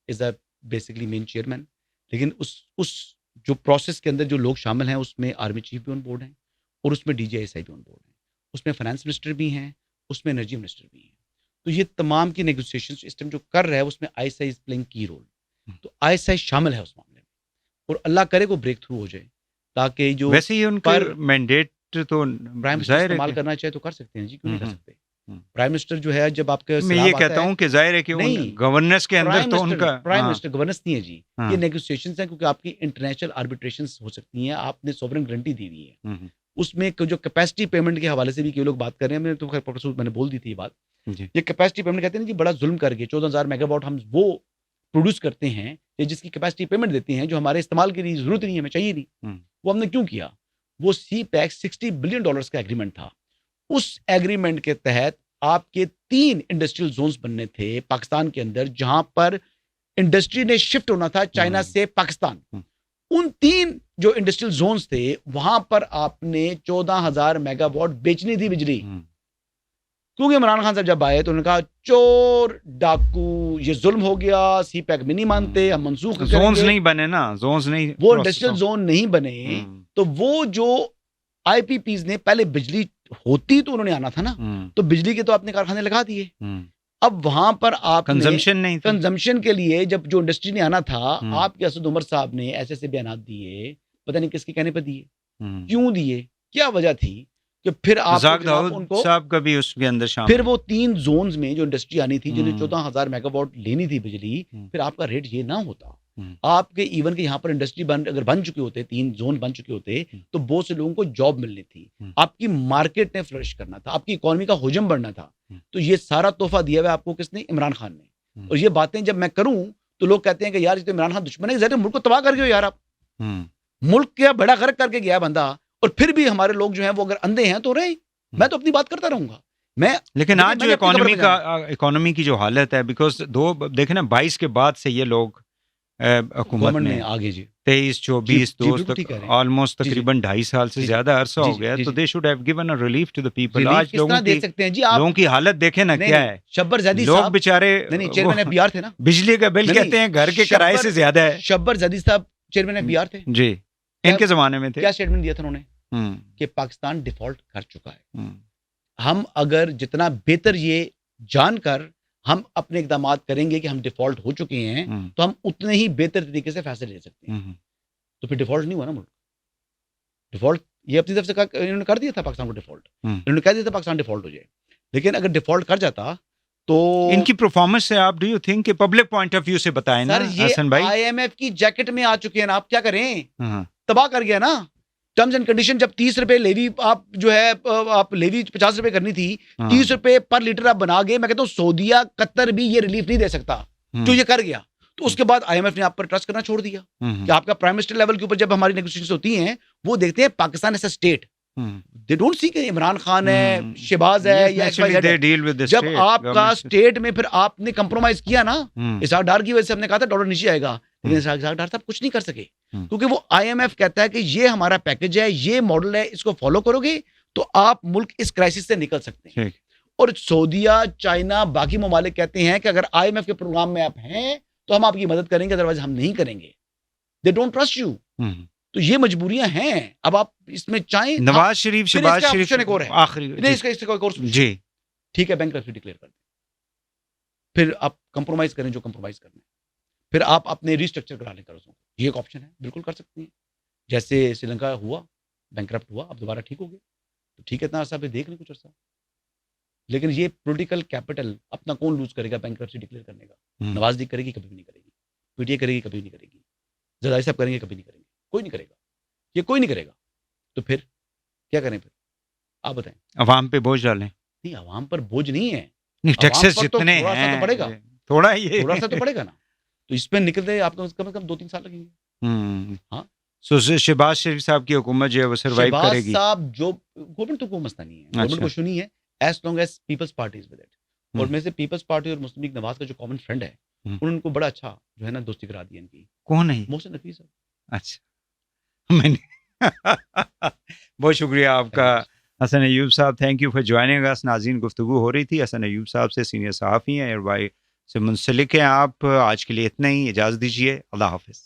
is a basically main chairman, لیکن اس جو پروسیس کے اندر جو لوگ شامل ہیں اس میں آرمی چیف بھی آن بورڈ ہیں اور اس میں DGI بھی آن بورڈ ہیں، اس میں فائنانس منسٹر بھی ہیں، اس میں انرجی منسٹر بھی ہیں. تو یہ تمام کی نیگوسیشن سسٹم جو کر رہا ہے اس میں ISI از پلینگ کی رول. تو ISI شامل ہے اس معاملے میں، اور اللہ کرے کو بریک تھرو ہو جائے، تاکہ جو ویسے ہی ان کا مینڈیٹ تو پرائم منسٹر استعمال کرنا چاہے تو کر سکتے ہیں. جی کیوں نہیں کر سکتے؟ پرائم منسٹر جو ہے جب آپ کے میں یہ کہتا ہوں کہ ظاہر ہے کہ گورننس کے اندر تو ان کا پرائم منسٹر گورننس نہیں ہے جی، یہ نیگوسیشنز ہیں، کیونکہ آپ کی انٹرنیشنل آربیٹریشنز ہو سکتی ہیں، آپ نے سوورن گارنٹی دی ہوئی ہے. اس میں جو کیپیسٹی پیمنٹ کے حوالے سے بھی کئی لوگ بات کر رہے ہیں، میں نے بول دی تھی یہ بات. یہ کیپیسٹی پیمنٹ کہتے ہیں جی بڑا ظلم کر کے 14,000 میگا واٹ ہم وہ پروڈیوس کرتے ہیں جس کی کیپیسٹی پیمنٹ دیتے ہیں، جو ہمارے استعمال کے لیے ضرورت نہیں ہے، ہمیں چاہیے نہیں. وہ ہم نے کیوں کیا؟ وہ CPEC $60 بلین کا ایگریمنٹ تھا. اس ایگریمنٹ کے تحت آپ کے 3 انڈسٹریل زونز بننے تھے پاکستان کے اندر، جہاں پر انڈسٹری نے شفٹ ہونا تھا چائنا سے پاکستان. ان 3 جو انڈسٹریل زونز تھے وہاں پر آپ نے 14,000 میگا واٹ بیچنی تھی بجلی. کیونکہ عمران خان صاحب جب آئے تو انہوں نے کہا چور ڈاکو یہ ظلم ہو گیا، CPEC میں نہیں مانتے، ہم منسوخ کریں گے. زونز نہیں بنے نا، زونز نہیں، وہ انڈسٹریل زون نہیں بنے. تو وہ جو IPPs نے پہلے بجلی ہوتی تو انہوں نے آنا تھا نا، تو بجلی کے تو آپ نے کارخانے لگا دیے. اب وہاں پر آپ کنزمپشن نہیں، کنزمپشن کے لیے جب جو انڈسٹری نے آنا تھا، آپ کے اسد عمر صاحب نے ایسے بیانات دیے، پتہ نہیں کس کے کہنے پہ دیے، کیوں دیے، کیا وجہ تھی کہ پھر آپ ان کو صاحب کا بھی اس کے اندر شامل. پھر وہ 3 زونز میں جو انڈسٹری آنی تھی جنہیں 14,000 میگا واٹ لینی تھی بجلی، پھر آپ کا ریٹ یہ نہ ہوتا. آپ کے ایون کے یہاں پر انڈسٹری اگر بن چکے ہوتے، 3 زون بن چکے ہوتے، تو بہت سے لوگوں کو جاب ملنی تھی، آپ کی مارکیٹ نے فلرش کرنا تھا، آپ کی اکانومی کا حجم بڑھنا تھا. تو یہ سارا تحفہ دیا ہوا آپ کو کس نے؟ عمران خان نے. اور یہ باتیں جب میں کروں تو لوگ کہتے ہیں کہ یار یہ تو عمران خان دشمن ہے. ظاہر ملک کو تباہ کر گئے یار، آپ ملک کیا بڑا غرق کر کے گیا بندہ، اور پھر بھی ہمارے لوگ جو ہیں وہ اگر اندھے ہیں تو رہے. میں تو اپنی بات کرتا رہوں گا. لیکن آج جو اکانومی کی جو حالت ہے، بیکاز دیکھیں نا 22 کے بعد سے یہ لوگ حکومت میں آگے جی 23 24 تک آلموسٹ تقریباً 2.5 سال سے زیادہ عرصہ ہو گیا. تو they should have given a relief to the people. آج لوگوں کی حالت دیکھیں نا کیا ہے. شبر زیدی لوگ بیچارے چیئرمین FBR تھے نا، بجلی کا بل کہتے ہیں گھر کے کرائے سے زیادہ ہے. شبر زیدی صاحب چیئرمین FBR تھے جی، ان کے زمانے میں تھے. کیا اسٹیٹمنٹ دیا تھا انہوں نے کہ پاکستان ڈیفالٹ کر چکا ہے. ہم اگر جتنا بہتر یہ جان کر ہم اپنے اقدامات کریں گے کہ ہم ڈیفالٹ ہو چکے ہیں، تو ہم اتنے ہی بہتر طریقے سے فیصلے لے سکتے ہیں. تو پھر ڈیفالٹ نہیں ہوا نا ملک. ڈیفالٹ یہ اپنی طرف سے کہا انہوں نے کر دیا تھا پاکستان کو ڈیفالٹ, انہوں نے کہہ دیا تھا پاکستان ڈیفالٹ ہو جائے, لیکن اگر ڈیفالٹ کر جاتا تو ان کی پرفارمنس سے آپ ڈو یو تھنک کہ پبلک پوائنٹ آف ویو سے بتائیں نا سر حسن یہ بھائی. آئی ایم ایف کی جیکٹ میں آ چکے ہیں نا, آپ کیا کریں, ہاں تباہ کر گیا نا ٹرمز اینڈ کنڈیشن. جب 30 روپے لیوی آپ جو ہے آپ لیوی 50 روپے کرنی تھی, 30 روپے پر لیٹر آپ بنا گئے. میں کہتا ہوں سعودیہ قطر بھی یہ ریلیف نہیں دے سکتا جو یہ کر گیا. تو اس کے بعد آئی ایم ایف نے آپ پر ٹرسٹ کرنا چھوڑ دیا کہ آپ کا پرائم منسٹر لیول کے اوپر جب ہماری نیگوشیشن ہوتی ہیں وہ دیکھتے ہیں Pakistan as a state, they don't see کہ عمران خان ہے, شہباز ہے یا جب آپ کا اسٹیٹ میں پھر آپ نے کمپرومائز کیا نا اسحاق ڈار کی وجہ سے ہم نے کہا تھا ڈالر نیچے آئے گا, لیکن اسحاق ڈار صاحب کچھ نہیں کر سکے کیونکہ وہ آئی ایم ایف کہتا ہے کہ یہ ہمارا پیکج ہے, یہ ماڈل ہے, اس کو فالو کرو گے تو آپ ملک اس کرائسس سے نکل سکتے ہیں. اور سعودیہ, چائنا, باقی ممالک کہتے ہیں کہ اگر آئی ایم ایف کے پروگرام میں آپ ہیں تو ہم آپ کی مدد کریں گے, ادروائز ہم نہیں کریں گے. They don't trust you. تو یہ مجبوریاں ہیں. اب آپ اس میں چاہیں نواز شریف شہباز شریف آخری جی ٹھیک ہے بینکرپسی ڈکلیئر کر دیں, پھر آپ کمپرومائز کریں جو کمپرومائز کرنا ہے, پھر آپ اپنے ریسٹرکچر کرا لیں قرضوں کو. یہ ایک آپشن ہے, بالکل کر سکتے ہیں. جیسے سری لنکا ہوا, بینکرپٹ ہوا, اب دوبارہ ٹھیک ہو گیا تو ٹھیک ہے, اتنا عرصہ پہ دیکھ لیں کچھ عرصہ. لیکن یہ پولیٹیکل کیپٹل اپنا کون لوز کرے گا بینکرپسی ڈکلیئر کرنے کا؟ نواز لیگ کرے گی, کبھی بھی نہیں کرے گی. پی ٹی اے کرے گی, کبھی نہیں کرے گی. زرداری صاحب کریں گے, کبھی نہیں کریں گے. کوئی نہیں کرے گا, یہ کوئی نہیں کرے گا. تو پھر کیا کریں؟ پھر آپ بتائیں. عوام پہ بوجھ ڈالیں. نہیں, عوام پر بوجھ نہیں ہے, ٹیکسز جتنے ہیں پڑے گا, تھوڑا یہ تھوڑا سا تو پڑے گا نا. تو اس پہ نکلتے آپ کو کم از کم 2-3 سال لگیں گے. ہاں, سو شہباز شریف صاحب کی حکومت جو ہے وہ سروائیو کرے گی. شہباز صاحب جو گورنمنٹ تو کوئی مسئلہ نہیں ہے, گورنمنٹ کو ایشو نہیں ہے as long as Peoples Party is with it. اور میں سے پیپلز پارٹی اور مسلم لیگ نواز کا جو کامن فرینڈ ہے, انہوں نے کو بڑا اچھا جو ہے نا دوستی کرا دی ان کی. کون ہے؟ محسن نقوی صاحب. اچھا, میں نے بہت شکریہ آپ کا حسن ایوب صاحب. تھینک یو فار جوائننگ اس. ناظرین, گفتگو ہو رہی تھی حسن ایوب صاحب سے, سینئر صحافی ہیں, ایئر وائی سے منسلک ہیں آپ. آج کے لیے اتنا ہی, اجازت دیجیے, اللہ حافظ.